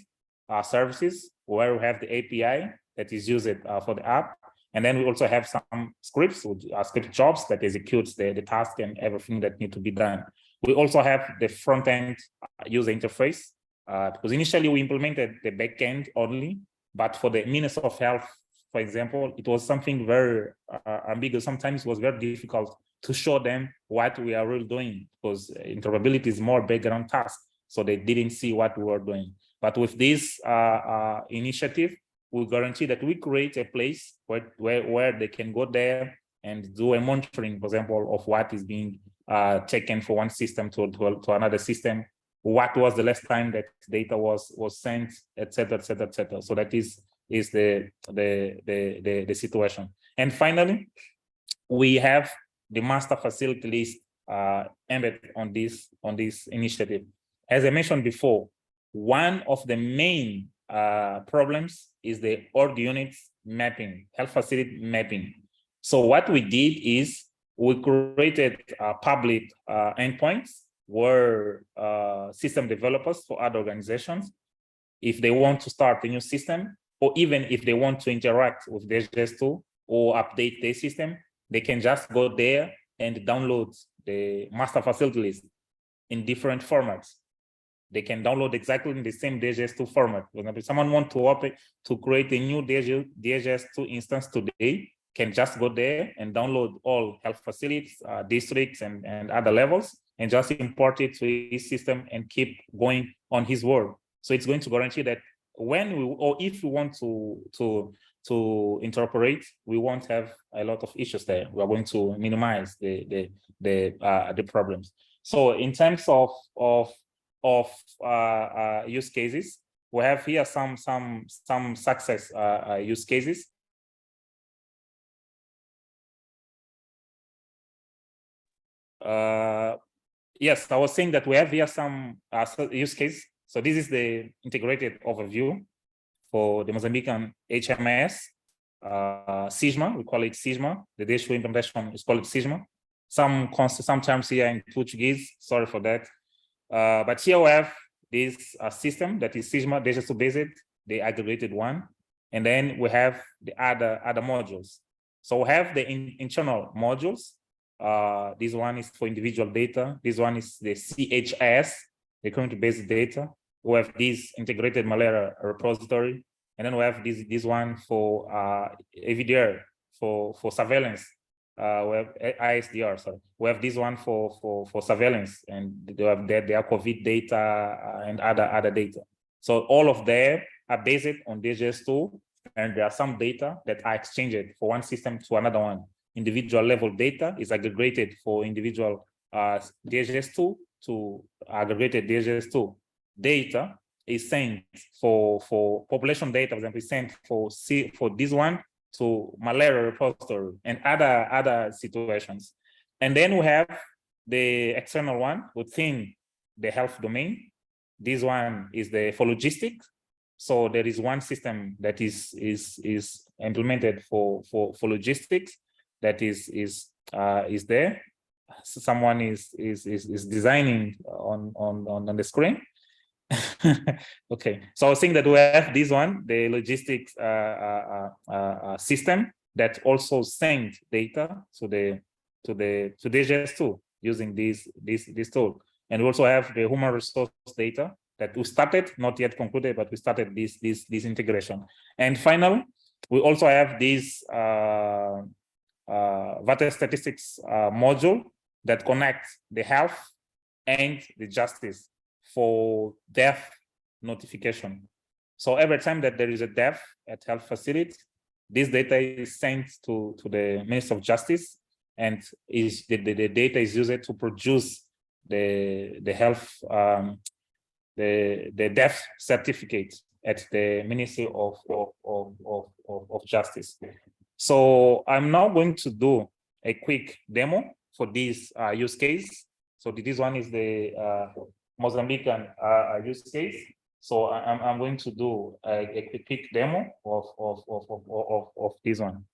[SPEAKER 9] services where we have the API that is used for the app. And then we also have some scripts, script jobs that executes the task and everything that need to be done. We also have the front-end user interface, because initially we implemented the backend only, but for the Ministry of Health, for example, it was something very ambiguous. Sometimes it was very difficult to show them what we are really doing, because interoperability is more background task, so they didn't see what we were doing. But with this initiative, we guarantee that we create a place where they can go there and do a monitoring, for example, of what is being taken from one system to another system, what was the last time that data was sent, etc., etc., etc. So that is is the situation. And finally, we have the master facility list embedded on this initiative. As I mentioned before, one of the main problems is the org units mapping, health facility mapping. So what we did is we created public endpoints where system developers for other organizations, if they want to start a new system, or even if they want to interact with their DHIS2 or update their system, they can just go there and download the master facility list in different formats. They can download exactly in the same DHIS2 format. For example, if someone wants to create a new DHIS2 instance today, can just go there and download all health facilities, districts, and other levels, and just import it to his system and keep going on his work. So it's going to guarantee that when we, or if we want to interoperate, we won't have a lot of issues there. We are going to minimize the problems. So in terms of use cases, we have here some success use cases. Yes, I was saying that we have here some use case. So this is the integrated overview for the Mozambican HMS, SISMA, we call it SISMA. The DHIS2 implementation is called SISMA. Sometimes here in Portuguese, sorry for that. But here we have this system that is SISMA, DHIS2 based, the aggregated one. And then we have the other modules. So we have the internal modules. This one is for individual data. This one is the CHIS, the community-based data. We have this integrated malaria repository, and then we have this one for AVDR for surveillance. We have ISDR. Sorry, we have this one for surveillance, and they have their COVID data and other data. So all of them are based on DHIS2, and there are some data that are exchanged for one system to another one. Individual level data is aggregated for individual DHIS2 to aggregated DHIS2. Data is sent for population data, for example, is sent for this one to malaria repository and other situations. And then we have the external one within the health domain. This one is for logistics. So there is one system that is implemented for logistics that is there. Someone is designing on the screen. Okay, so I was saying that we have this one, the logistics system that also sends data to DHIS2 using this tool, and we also have the human resource data that we started, not yet concluded, but we started this integration. And finally, we also have this vital statistics module that connects the health and the justice for death notification. So every time that there is a death at health facility, this data is sent to the Minister of Justice, and the data is used to produce the health the death certificate at the Ministry of Justice. So I'm now going to do a quick demo for this use case. So this one is the Mozambican use case. So I'm going to do a quick demo of this one.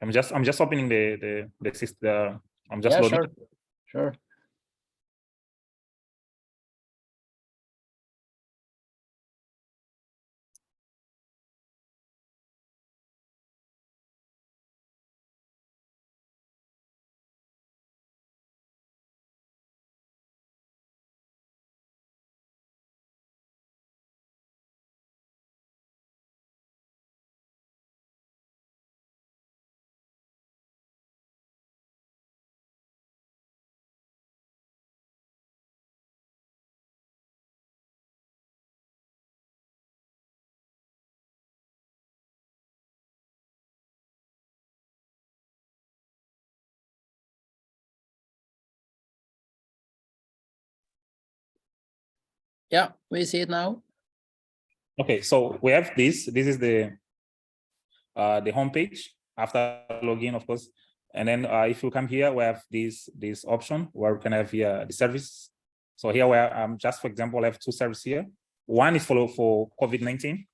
[SPEAKER 9] I'm just opening the system. I'm just loading.
[SPEAKER 1] Sure. Yeah, we see it now.
[SPEAKER 9] Okay, so we have this. This is the homepage after login, of course. And then if you come here, we have this option where we can have here the service. So here we are, just for example, I have two services here. One is for COVID-19.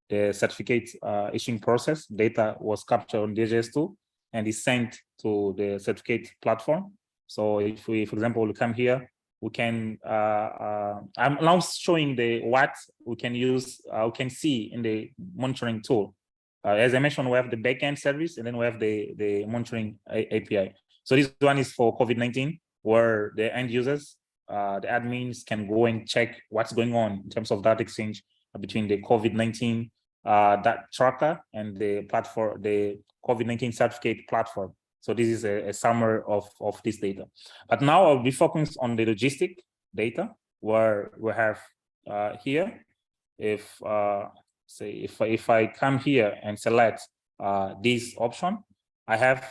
[SPEAKER 9] The certificate issuing process data was captured on DHIS2 and is sent to the certificate platform. So if we, for example, we come here, we can, I'm now showing what we can use, we can see in the monitoring tool. As I mentioned, we have the backend service and then we have the monitoring API. So this one is for COVID-19, where the end users, the admins can go and check what's going on in terms of data exchange between the COVID-19 that tracker and the platform, the COVID-19 certificate platform. So this is a summary of this data. But now I'll be focused on the logistic data, where we have here, if say if I come here and select this option, I have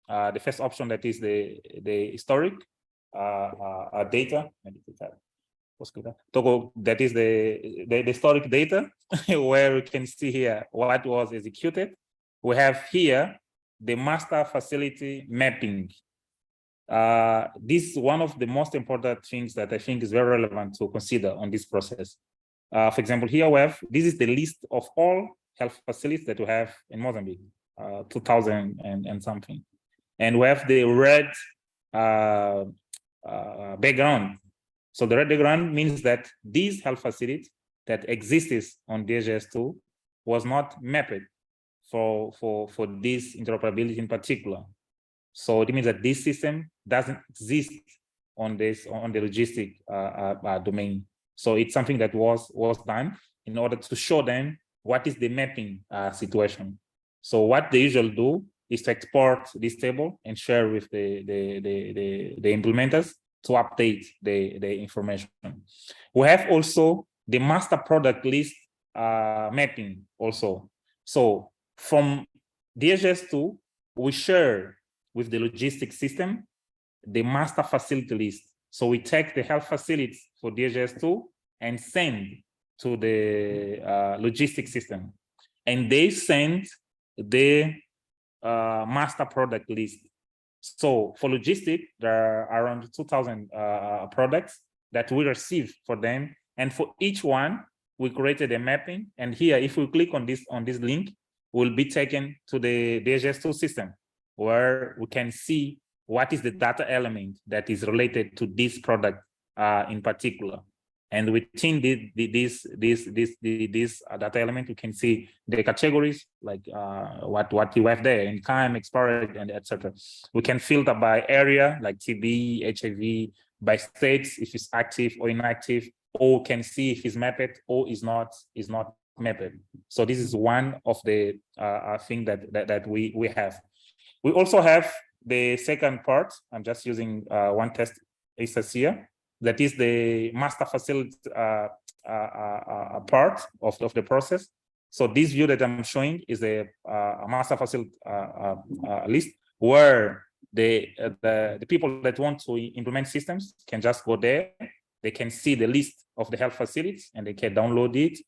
[SPEAKER 9] the first option, that is the historic data. That is the historic data where we can see here what was executed. We have here the master facility mapping. This is one of the most important things that I think is very relevant to consider on this process. For example, here we have, this is the list of all health facilities that we have in Mozambique, 2000 and something. And we have the red background. So the red background means that these health facilities that exists on DHIS2 was not mapped for this interoperability in particular. So it means that this system doesn't exist on the logistic domain. So it's something that was done in order to show them what is the mapping situation. So what they usually do is to export this table and share with the implementers to update the information. We have also the master product list mapping also. So from DHIS2, we share with the logistics system the master facility list. So we take the health facilities for DHIS2 and send to the logistics system. And they send the master product list. So for logistics, there are around 2,000 products that we receive for them. And for each one, we created a mapping. And here, if we click on this link, we'll be taken to the DHIS2 system, where we can see what is the data element that is related to this product in particular. And within this data element, you can see the categories, like what you have there, in time, expired, and etc. We can filter by area, like TB, HIV, by states, if it's active or inactive, or can see if it's mapped or is not mapped. So this is one of the thing that we have. We also have the second part. I'm just using one test instance here. That is the master facility part of the process. So this view that I'm showing is a master facility list, where the people that want to implement systems can just go there. They can see the list of the health facilities and they can download it.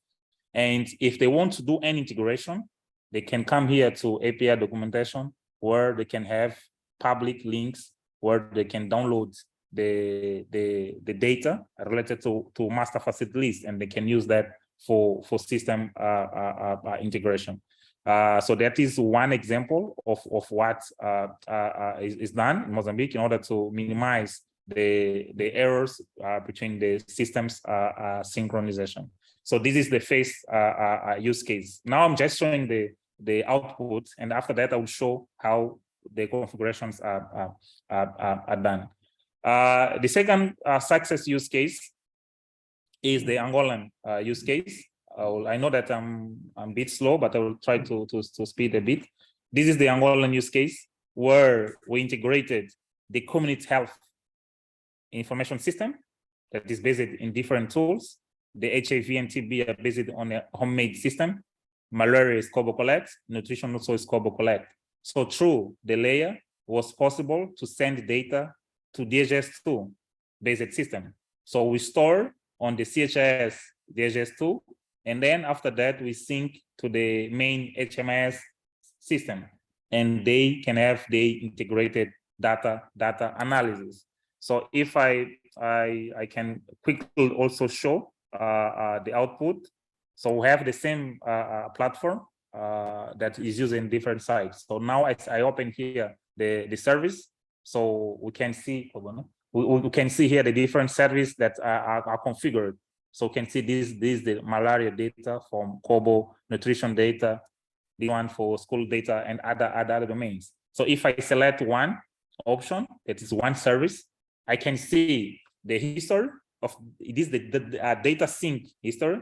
[SPEAKER 9] And if they want to do any integration, they can come here to API documentation, where they can have public links where they can download the data related to master facility list, and they can use that for system integration. So that is one example of what is done in Mozambique in order to minimize the errors between the systems synchronization. So this is the first use case. Now I'm just showing the output, and after that I will show how the configurations are done. The second success use case is the Angolan use case. I know that I'm a bit slow, but I will try to speed a bit. This is the Angolan use case, where we integrated the community health information system that is based in different tools. The HIV and TB are based on a homemade system. Malaria is Kobo Collect, nutrition also is Kobo Collect. So through the layer, was possible to send data to DHIS2 based system. So we store on the CHIS DHIS2, and then after that we sync to the main HMIS system, and they can have the integrated data analysis. So if I can quickly also show the output. So we have the same platform that is used in different sites. So now as I open here the service, so we can see we can see here the different services that are configured. So we can see this is the malaria data from Kobo, nutrition data, the one for school data, and other domains. So if I select one option, that is one service, I can see the history of this, the data sync history.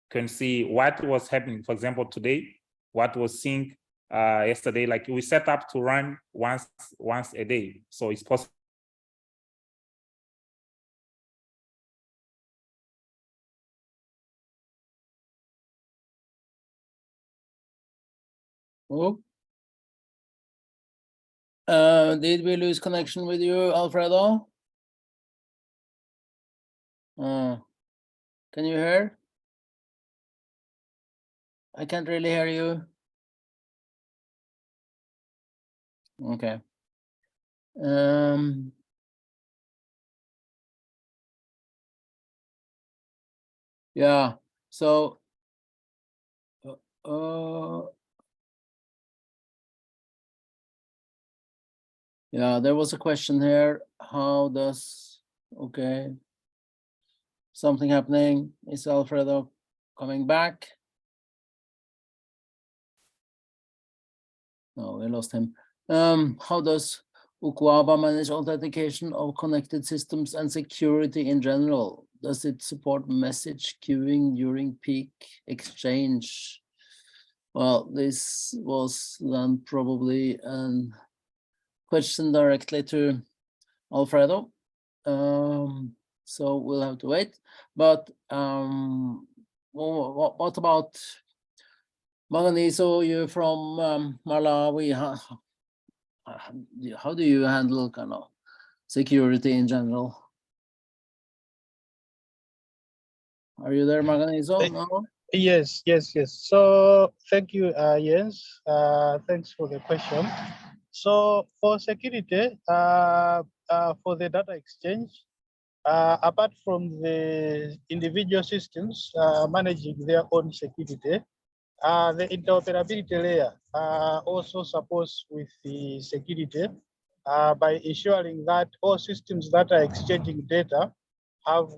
[SPEAKER 9] Can see what was happening, for example, today, what was synced yesterday. Like we set up to run once a day, so it's possible.
[SPEAKER 1] Oh. Did we lose connection with you, Alfredo? Can you hear? I can't really hear you. Okay. Yeah, so yeah, there was a question here. How does, okay, something happening? Is Alfredo coming back? No, we lost him. How does Ukuaba manage authentication of connected systems and security in general? Does it support message queuing during peak exchange? Well, this was then probably a question directly to Alfredo. So we'll have to wait. But what about Manganiso? You're from Malawi. How do you handle kind of security in general? Are you there, Manganiso? No?
[SPEAKER 5] Yes. So thank you, Jens. Thanks for the question. So for security, for the data exchange, apart from the individual systems managing their own security, the interoperability layer also supports with the security by ensuring that all systems that are exchanging data have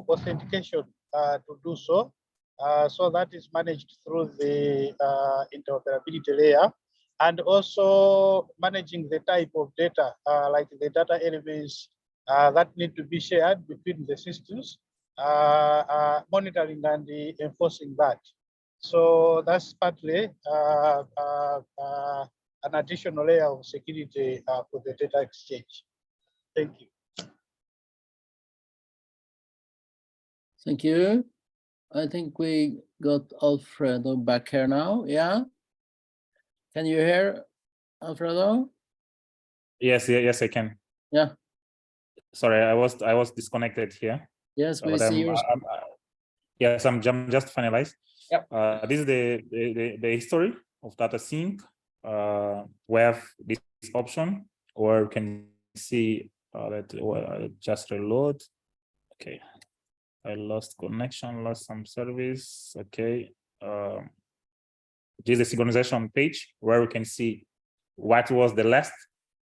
[SPEAKER 5] authentication to do so. So that is managed through the interoperability layer, and also managing the type of data, like the data elements that need to be shared between the systems, monitoring and enforcing that. So that's partly an additional layer of security for the data exchange. Thank you.
[SPEAKER 1] Thank you. I think we got Alfredo back here now. Yeah. Can you hear Alfredo?
[SPEAKER 9] Yes, I can.
[SPEAKER 1] Yeah.
[SPEAKER 9] Sorry, I was disconnected here.
[SPEAKER 1] Yes, we see you.
[SPEAKER 9] Yes, I'm just finalized.
[SPEAKER 1] Yep.
[SPEAKER 9] This is the history of data sync. We have this option where you can see that just reload. Okay, I lost connection, lost some service. Okay, this is the synchronization page where we can see what was the last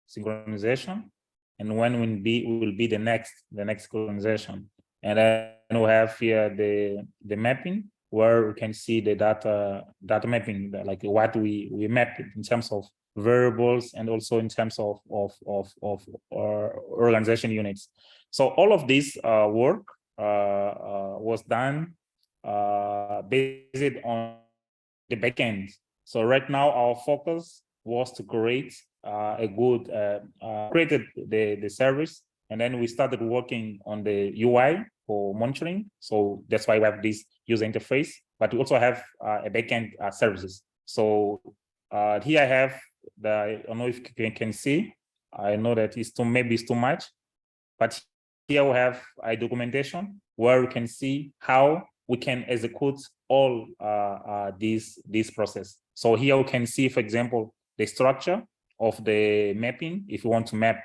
[SPEAKER 9] synchronization and when will be the next synchronization. And then we have here the mapping where we can see the data mapping, like what we mapped in terms of variables and also in terms of organization units. So all of this work was done based on the backend. So right now our focus was to create created the service, and then we started working on the UI for monitoring. So that's why we have this user interface, but we also have a backend services. So here I have I don't know if you can see. I know that maybe it's too much, but here we have a documentation where we can see how we can execute all this process. So here we can see, for example, the structure of the mapping. If you want to map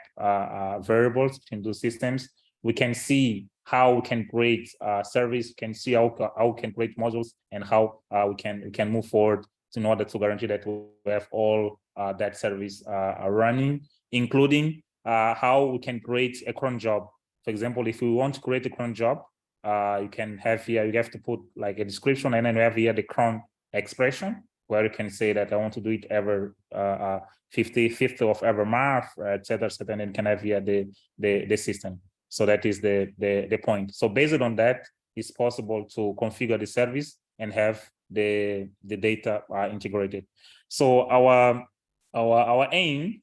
[SPEAKER 9] variables between those systems, we can see how we can create service, we can see how we can create modules, and how we can move forward in order to guarantee that we have all that service running, including how we can create a cron job. For example, if we want to create a cron job, you can have here, you have to put like a description, and then we have here the cron expression, where you can say that I want to do it every 50th of every month, etc., and then can have here the system. So that is the point. So based on that, it's possible to configure the service and have the data integrated. So our aim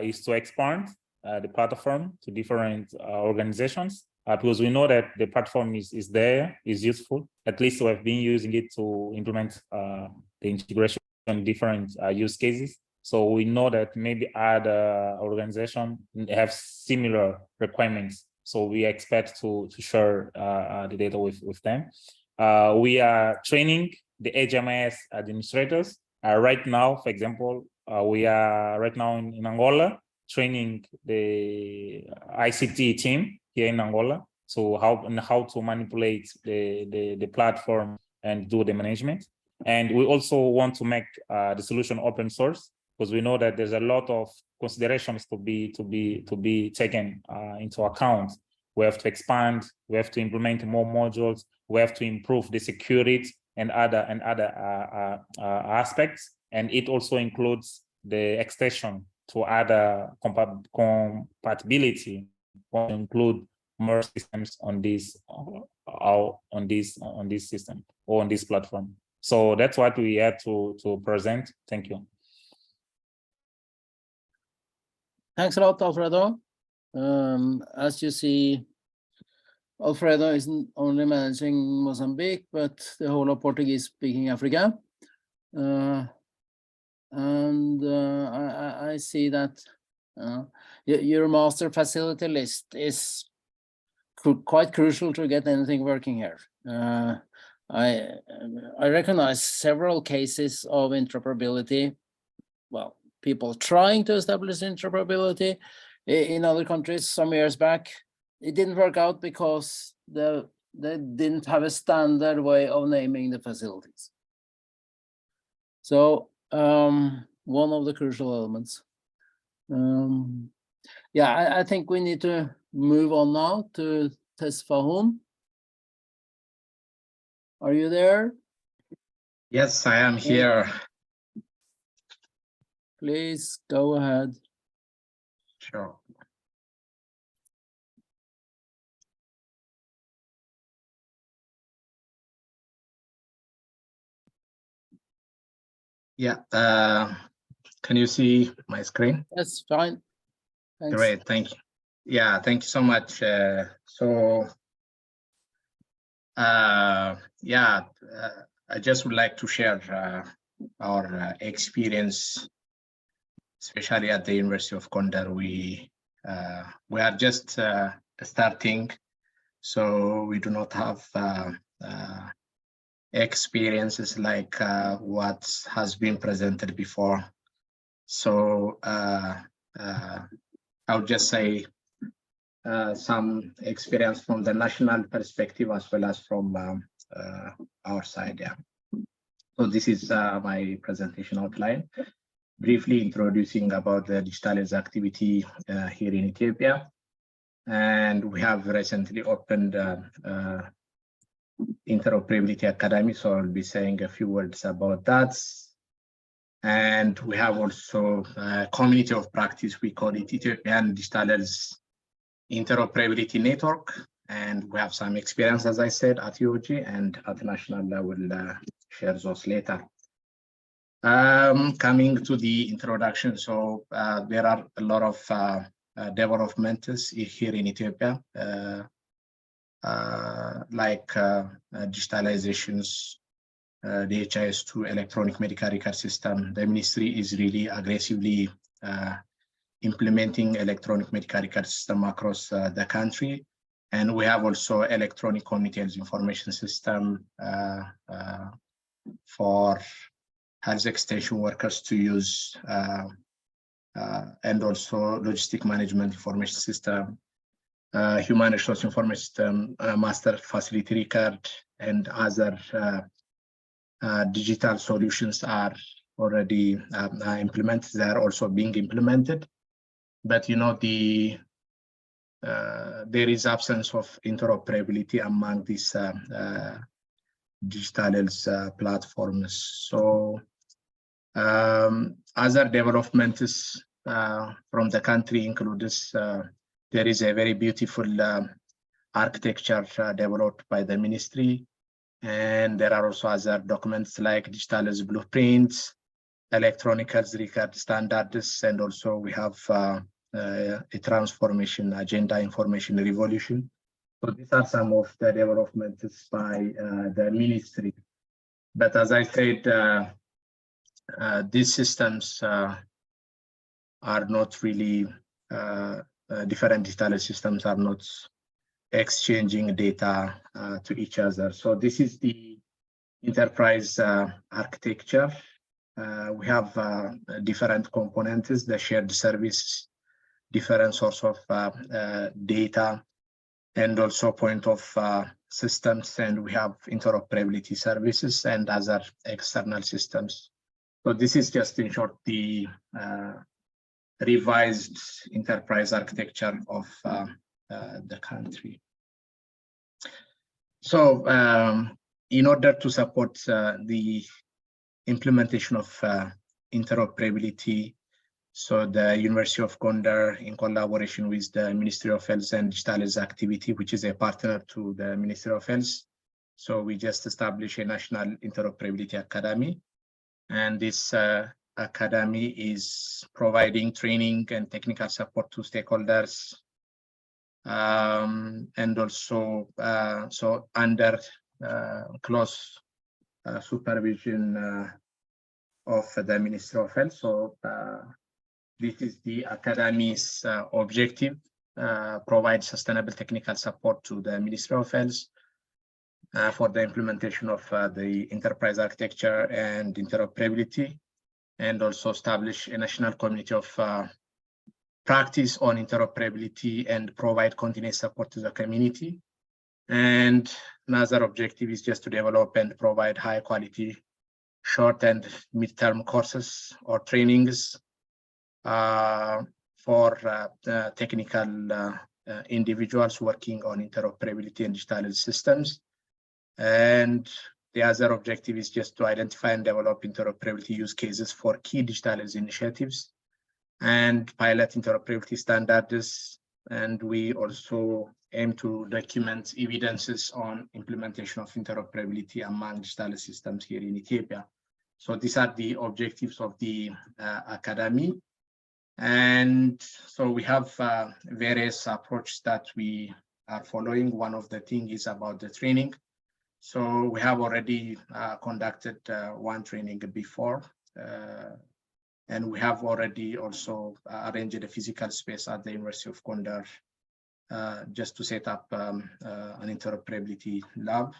[SPEAKER 9] is to expand the platform to different organizations, because we know that the platform is there, is useful. At least we have been using it to implement the integration in different use cases. So we know that maybe other organizations have similar requirements. So we expect to share the data with them. We are training the HMIS administrators. Right now, for example, we are right now in Angola training the ICT team here in Angola. So how to manipulate the platform and do the management. And we also want to make the solution open source, because we know that there's a lot of considerations to be taken into account. We have to expand, we have to implement more modules, we have to improve the security and other aspects. And it also includes the extension to other compatibility, to include more systems on this system or on this platform. So that's what we had to present. Thank you.
[SPEAKER 1] Thanks a lot, Alfredo. As you see, Alfredo isn't only managing Mozambique, but the whole of Portuguese-speaking Africa. I see that your master facility list is quite crucial to get anything working here. I recognize several cases of interoperability. Well, people trying to establish interoperability in other countries some years back. It didn't work out because they didn't have a standard way of naming the facilities. So one of the crucial elements. Yeah, I think we need to move on now to Tesfahum. Are you there?
[SPEAKER 6] Yes, I am here.
[SPEAKER 1] Please go ahead.
[SPEAKER 6] Sure. Yeah, can you see my screen?
[SPEAKER 1] That's fine. Thanks.
[SPEAKER 6] Great, thank you. Yeah, thank you so much. I just would like to share our experience, especially at the University of Dar. We are just starting, so we do not have experiences like what has been presented before. So I'll just say some experience from the national perspective as well as from our side. Yeah. So this is my presentation outline, briefly introducing about the DHIS activity here in Ethiopia. And we have recently opened Interoperability Academy, so I'll be saying a few words about that. And we have also a community of practice, we call it Ethiopian DHIS Interoperability Network. And we have some experience, as I said, at UOG and at the national level, share those later. Coming to the introduction, so there are a lot of developments here in Ethiopia, like digitalizations, the HIS2 electronic medical record system. The ministry is really aggressively implementing electronic medical record system across the country. And we have also electronic community health information system for health extension workers to use, and also logistic management information system, human resource information system, master facility record, and other digital solutions are already implemented. They are also being implemented, but there is absence of interoperability among these digital health platforms. So other developments from the country includes there is a very beautiful architecture developed by the ministry, and there are also other documents like digital health blueprints, electronic health record standards, and also we have a transformation agenda, information revolution. So these are some of the developments by the ministry. But as I said, these systems are not really, different digital systems are not exchanging data to each other. So this is the enterprise architecture. We have different components, the shared service, different source of data, and also point of systems, and we have interoperability services and other external systems. So this is just in short the revised enterprise architecture of the country. So in order to support the implementation of interoperability, so the University of Dar, in collaboration with the Ministry of Health and Digital Health Activity, which is a partner to the Ministry of Health, so we just established a National Interoperability Academy. And this academy is providing training and technical support to stakeholders, and also so under close supervision of the Ministry of Health. So this is the academy's objective, provide sustainable technical support to the Ministry of Health for the implementation of the enterprise architecture and interoperability, and also establish a national community of practice on interoperability and provide continuous support to the community. And another objective is just to develop and provide high quality short and mid-term courses or trainings for technical individuals working on interoperability and digital systems. And the other objective is just to identify and develop interoperability use cases for key digital initiatives and pilot interoperability standards. And we also aim to document evidences on implementation of interoperability among digital systems here in Ethiopia. So these are the objectives of the academy. And so we have various approaches that we are following. One of the things is about the training. So we have already conducted one training before, and we have already also arranged a physical space at the University of Dar just to set up an interoperability lab.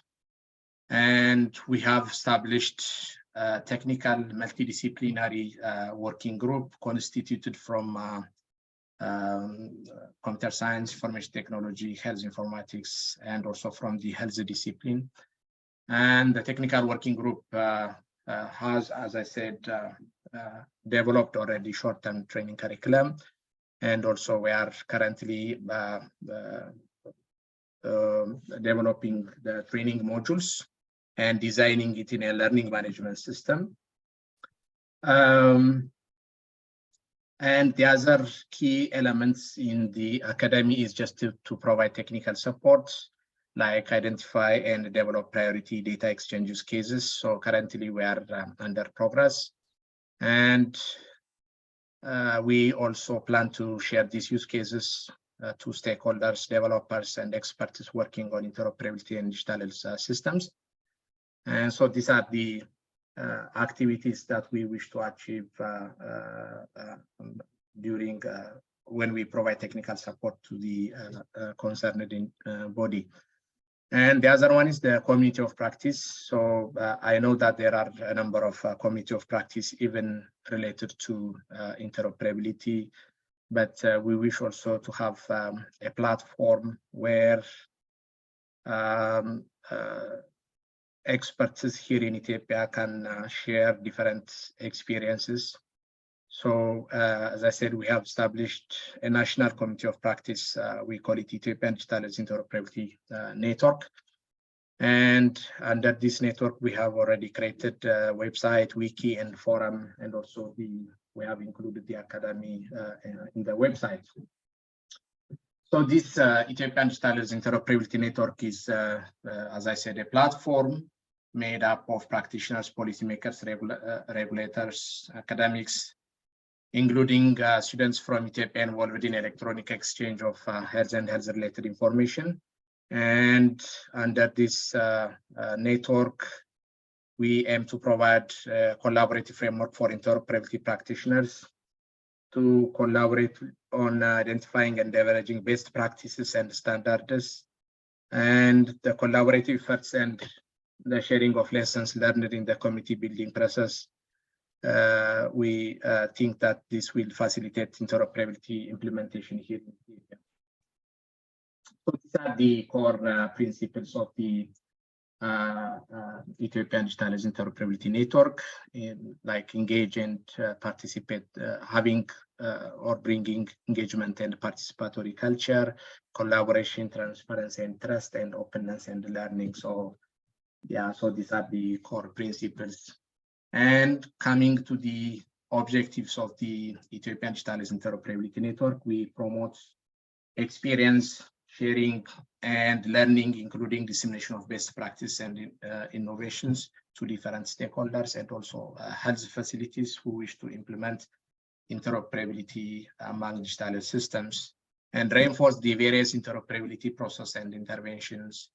[SPEAKER 6] And we have established a technical multidisciplinary working group constituted from computer science, information technology, health informatics, and also from the health discipline. And the technical working group has, as I said, developed already short-term training curriculum. And also we are currently developing the training modules and designing it in a learning management system. And the other key elements in the academy is just to provide technical support, like identify and develop priority data exchange use cases. So currently we are under progress. And we also plan to share these use cases to stakeholders, developers, and experts working on interoperability and digital health systems. And so these are the activities that we wish to achieve during when we provide technical support to the concerned body. And the other one is the community of practice. So I know that there are a number of community of practice even related to interoperability, but we wish also to have a platform where experts here in Ethiopia can share different experiences. So as I said, we have established a national committee of practice. We call it Ethiopian Digital Interoperability Network. And under this network, we have already created a website, wiki, and forum, and also we have included the academy in the website. So this Ethiopian Digital Interoperability Network is, as I said, a platform made up of practitioners, policymakers, regulators, academics, including students from Ethiopia involved in electronic exchange of health and health-related information. And under this network, we aim to provide a collaborative framework for interoperability practitioners to collaborate on identifying and leveraging best practices and standards, and the collaborative efforts and the sharing of lessons learned in the community building process. We think that this will facilitate interoperability implementation here in Ethiopia. So these are the core principles of the Ethiopian Digital Interoperability Network, like engage and participate, having or bringing engagement and participatory culture, collaboration, transparency and trust, and openness and learning. So yeah, so these are the core principles. And coming to the objectives of the Ethiopian Digital Interoperability Network, we promote experience sharing and learning, including dissemination of best practice and innovations to different stakeholders, and also health facilities who wish to implement interoperability among digital systems, and reinforce the various interoperability process and interventions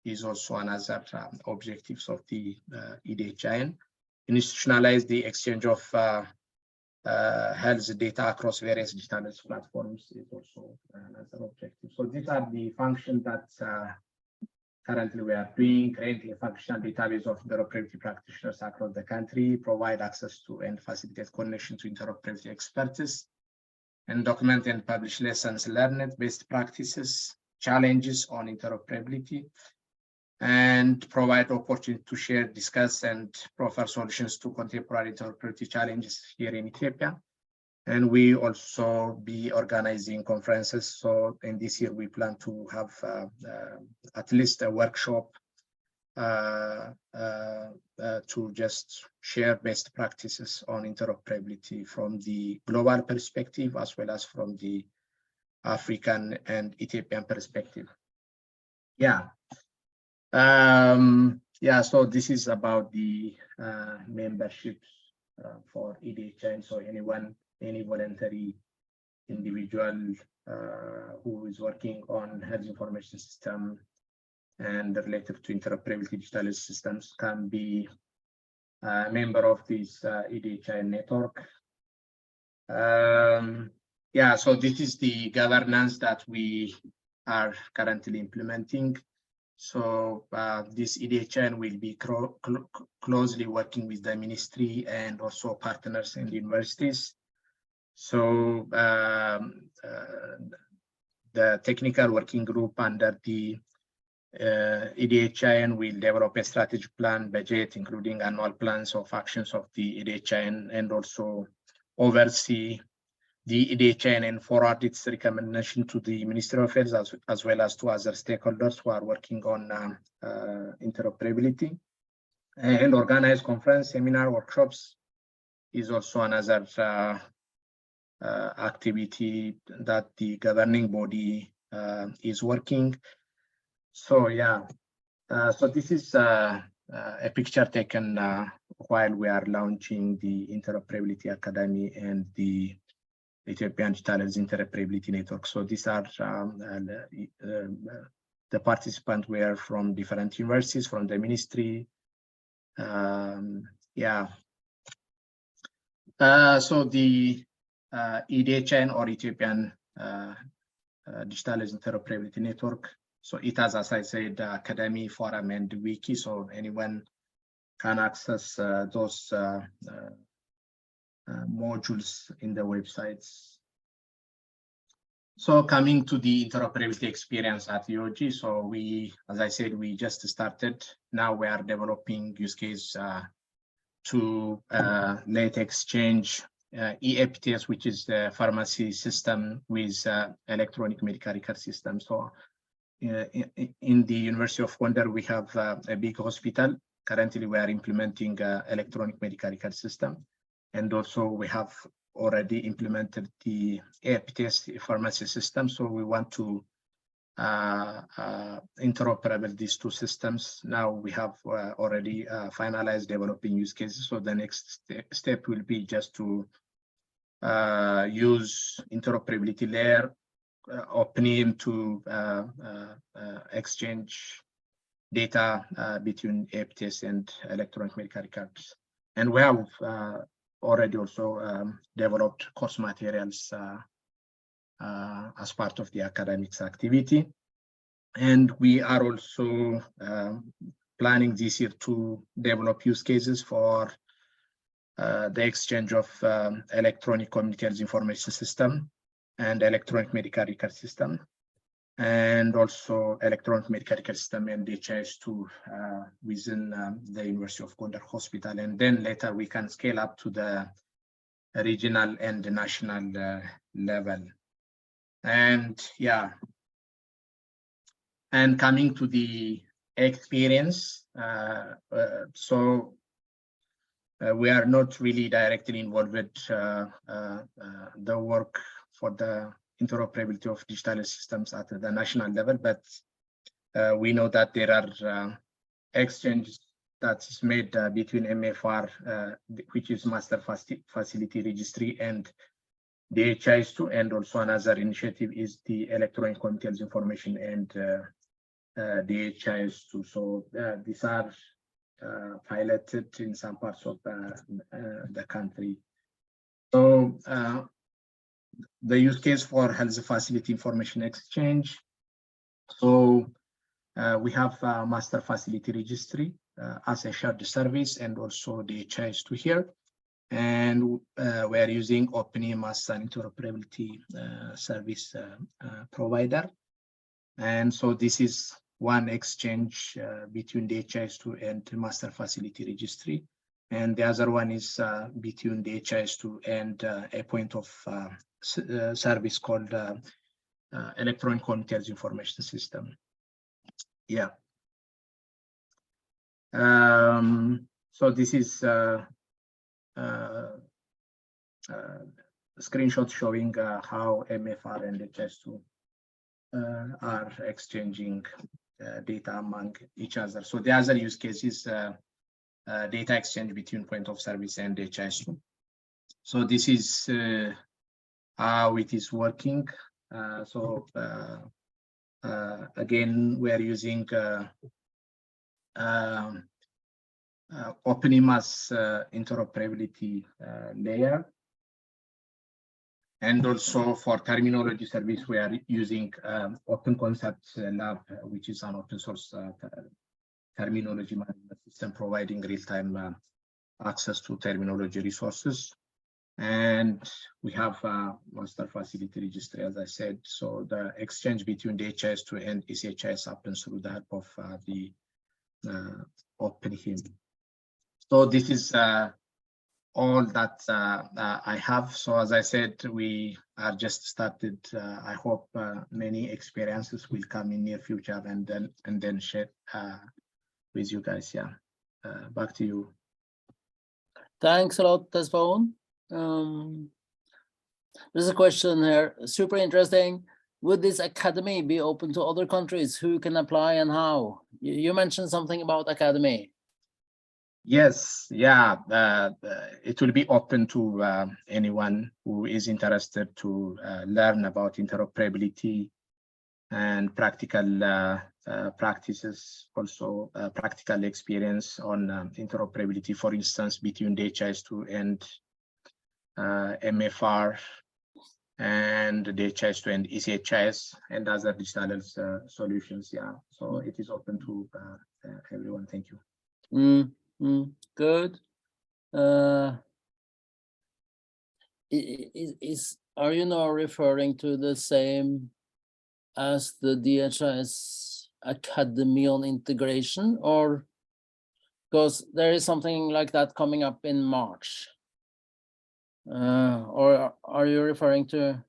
[SPEAKER 6] is also another objectives of the EDHIN. Institutionalize the exchange of health data across various digital platforms is also another objective. So these are the functions that currently we are doing. Create a functional database of interoperability practitioners across the country, provide access to and facilitate connection to interoperability expertise, and document and publish lessons learned, best practices, challenges on interoperability, and provide opportunity to share, discuss, and proffer solutions to contemporary interoperability challenges here in Ethiopia. And we also be organizing conferences. So in this year, we plan to have at least a workshop to just share best practices on interoperability from the global perspective, as well as from the African and Ethiopian perspective. Yeah. Yeah, so this is about the membership for EDHIN. So any voluntary individual who is working on health information system and related to interoperability digital systems can be a member of this EDHIN network. Yeah, so this is the governance that we are currently implementing. So this EDHIN will be closely working with the ministry and also partners in the universities. So the technical working group under the EDHIN will develop a strategic plan, budget, including annual plans of actions of the EDHIN, and also oversee the EDHIN and forward its recommendation to the Ministry of Health as well as to other stakeholders who are working on interoperability, and organize conference, seminar, workshops is also another activity that the governing body is working. So yeah, so this is a picture taken while we are launching the Interoperability Academy and the Ethiopian Digital Interoperability Network. So these are the participants were from different universities, from the ministry. Yeah. So the EDHN or Ethiopian Digital Interoperability Network. So it has, as I said, Academy, Forum, and Wiki, so anyone can access those modules in the websites. So coming to the interoperability experience at EOG, so we, as I said, we just started. Now we are developing use case to let exchange eAPTS, which is the pharmacy system with electronic medical record system. So in the University of Dar, we have a big hospital. Currently, we are implementing electronic medical record system. And also we have already implemented the eAPTS pharmacy system. So we want to interoperable these two systems. Now we have already finalized developing use cases. So the next step will be just to use interoperability layer, OpenEM to exchange data between eAPTS and electronic medical records. And we have already also developed course materials as part of the academics activity. And we are also planning this year to develop use cases for the exchange of electronic communications information system and electronic medical record system, and also electronic medical record system and HIS2 within the University of Dar Hospital. And then later we can scale up to the regional and the national level. And yeah, and coming to the experience, we are not really directly involved with the work for the interoperability of digital systems at the national level, but we know that there are exchanges that is made between MFR, which is Master Facility Registry, and the HIS2, and also another initiative is the Electronic Communications Information and the HIS2. So these are piloted in some parts of the country. So the use case for health facility information exchange. So we have Master Facility Registry as a shared service, and also the HIS2 here. And we are using OpenEM as an interoperability service provider. And so this is one exchange between the HIS2 and the Master Facility Registry. And the other one is between the HIS2 and a point of service called Electronic Communications Information System. Yeah. So this is a screenshot showing how MFR and HIS2 are exchanging data among each other. So the other use case is data exchange between point of service and HIS2. So this is how it is working. Again, we are using OpenEM as interoperability layer. And also for terminology service, we are using Open Concepts Lab, which is an open source terminology management system providing real-time access to terminology resources. And we have Master Facility Registry, as I said. So the exchange between the HIS2 and ECHIS happens through the help of the OpenEM. So this is all that I have. So as I said, we are just started. I hope many experiences will come in near future and then share with you guys. Yeah, back to you.
[SPEAKER 1] Thanks a lot, Tesfaun. There's a question here, super interesting. Would this academy be open to other countries? Who can apply and how? You mentioned something about academy.
[SPEAKER 6] Yes, yeah, it will be open to anyone who is interested to learn about interoperability and practical practices, also practical experience on interoperability, for instance, between the HIS2 and MFR and DHIS2 and eHIS and other digital health solutions. Yeah, so it is open to everyone. Thank you.
[SPEAKER 1] Good. Are you now referring to the same as the DHIS Academy on integration, or because there is something like that coming up in March? Or are you referring to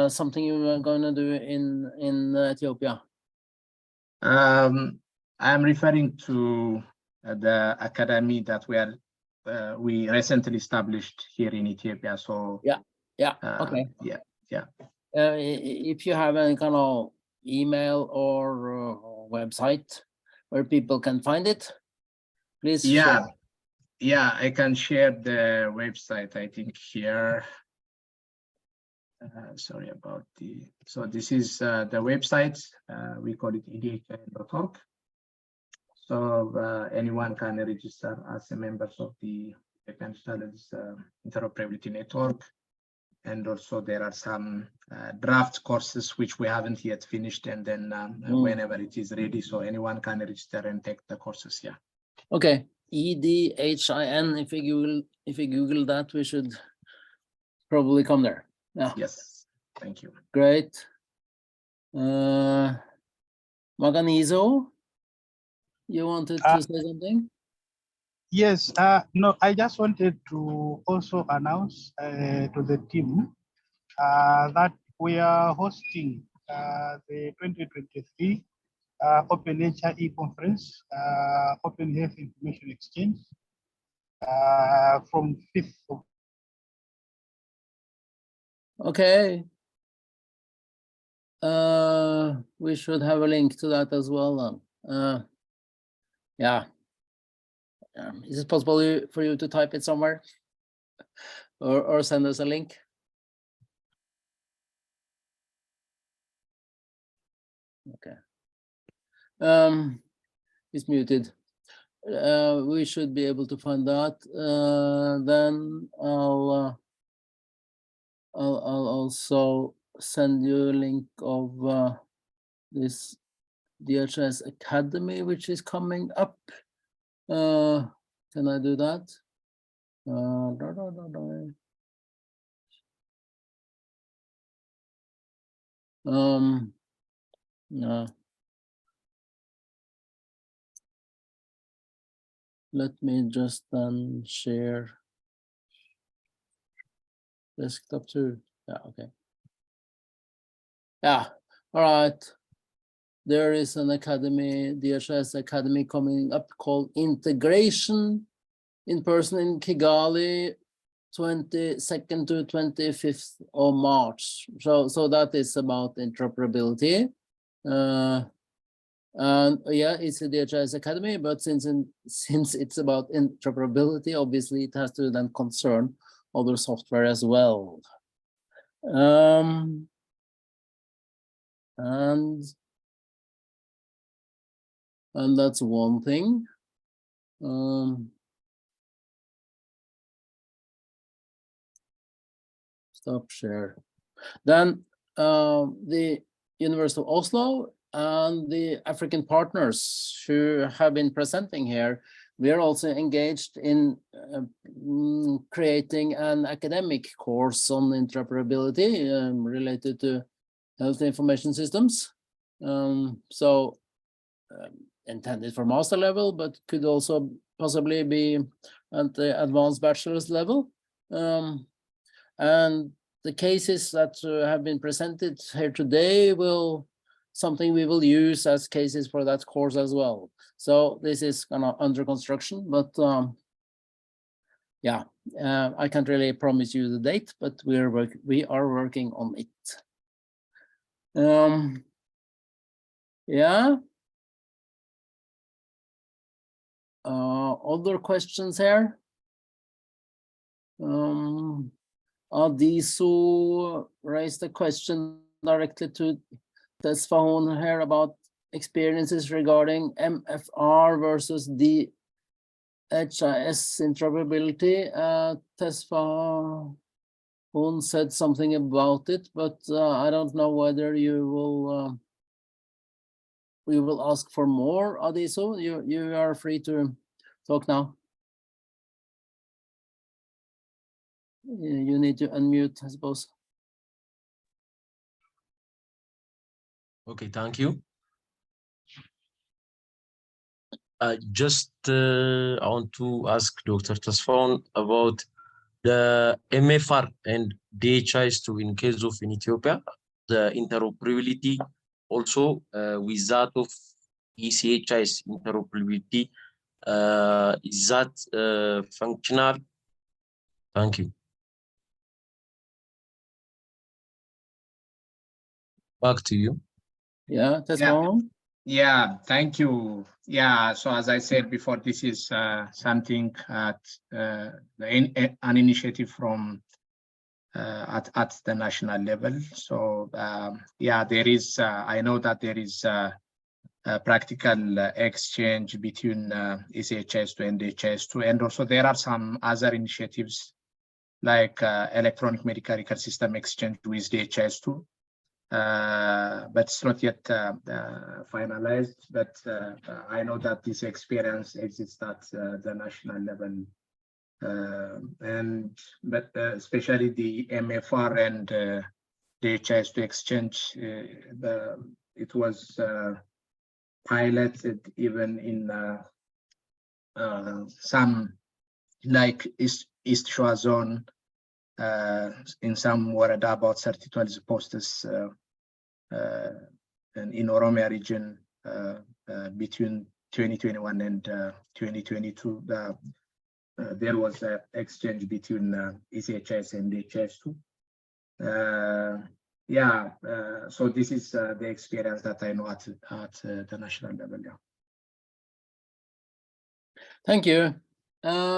[SPEAKER 1] something you are going to do in Ethiopia?
[SPEAKER 6] I'm referring to the academy that we recently established here in Ethiopia. So
[SPEAKER 1] yeah, okay,
[SPEAKER 6] yeah.
[SPEAKER 1] If you have any kind of email or website where people can find it, please share.
[SPEAKER 6] Yeah, I can share the website, I think here. Sorry about so this is the website, we call it eHealth.org. So anyone can register as a member of the Interoperability Network. And also there are some draft courses which we haven't yet finished, and then whenever it is ready, so anyone can register and take the courses. Yeah.
[SPEAKER 1] Okay, EDHIN. If you Google that, we should probably come there. Yeah.
[SPEAKER 6] Yes. Thank you.
[SPEAKER 1] Great. Maganizo, you wanted to say something?
[SPEAKER 5] Yes, no, I just wanted to also announce to the team that we are hosting the 2023 Open HIE Conference, Open Health Information Exchange from 5th of.
[SPEAKER 1] Okay. We should have a link to that as well. Yeah. Is it possible for you to type it somewhere or send us a link? Okay. It's muted. We should be able to find that. Then I'll also send you a link of this DHIS Academy, which is coming up. Can I do that? No. Let me just then share desktop too. Yeah, okay. Yeah, all right. There is an academy, DHIS Academy coming up called Integration in Person in Kigali, 22nd to 25th of March. So that is about interoperability. And yeah, it's a DHIS Academy, but since it's about interoperability, obviously it has to then concern other software as well. And that's one thing. Stop share. Then the University of Oslo and the African partners who have been presenting here, we are also engaged in creating an academic course on interoperability related to health information systems. Intended for master level, but could also possibly be at the advanced bachelor's level. And the cases that have been presented here today something we will use as cases for that course as well. So this is kind of under construction, but yeah, I can't really promise you the date, but we are working on it. Yeah. Other questions here? Adisu raised a question directly to Tesfahan here about experiences regarding MFR versus DHIS interoperability. Tesfahan, Un said something about it, but I don't know whether you will. We will ask for more, Adiso. You are free to talk now. You need to unmute, I suppose.
[SPEAKER 10] Okay, thank you. I want to ask Dr. Tasfon about the MFR and DHIS2 in case of in Ethiopia, the interoperability also with that of ECHIS interoperability, is that functional? Thank you. Back to you.
[SPEAKER 1] Yeah, that's one.
[SPEAKER 6] Yeah, thank you. Yeah, so as I said before, this is something at an initiative from at the national level. So yeah, there is. I know that there is a practical exchange between ECHIS2 and DHIS2, and also there are some other initiatives like electronic medical record system exchange with DHIS2. But it's not yet finalized. But I know that this experience exists at the national level, but especially the MFR and the HIS2 exchange. It was piloted even in some like East Shore zone. In some Warada, about 32 posters in Oromia region between 2021 and 2022. There was an exchange between ECHIS and DHIS2. Yeah, so this is the experience that I know at the national level. Yeah.
[SPEAKER 1] Thank you.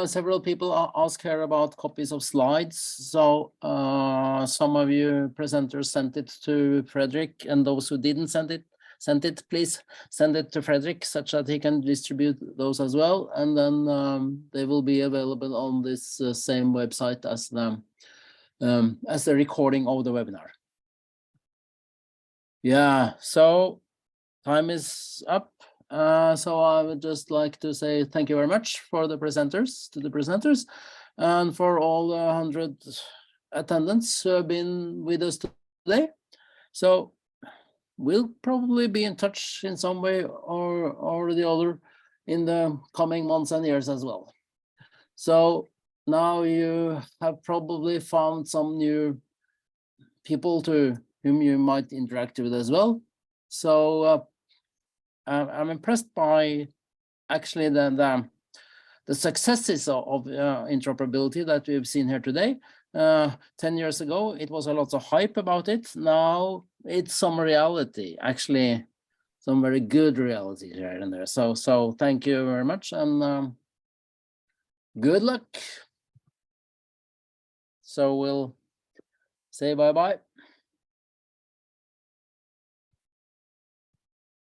[SPEAKER 1] Several people ask her about copies of slides. So some of you presenters sent it to Frederick, and those who didn't send it, please send it to Frederick such that he can distribute those as well. And then they will be available on this same website as the recording of the webinar. Yeah, so time is up. So I would just like to say thank you very much for the presenters, and for all 100 attendants who have been with us today. So we'll probably be in touch in some way or the other in the coming months and years as well. So now you have probably found some new people to whom you might interact with as well. So I'm impressed by actually the successes of interoperability that we've seen here today. 10 years ago, it was a lot of hype about it. Now it's some reality, actually, some very good reality here and there. So thank you very much, and good luck. So we'll say bye-bye.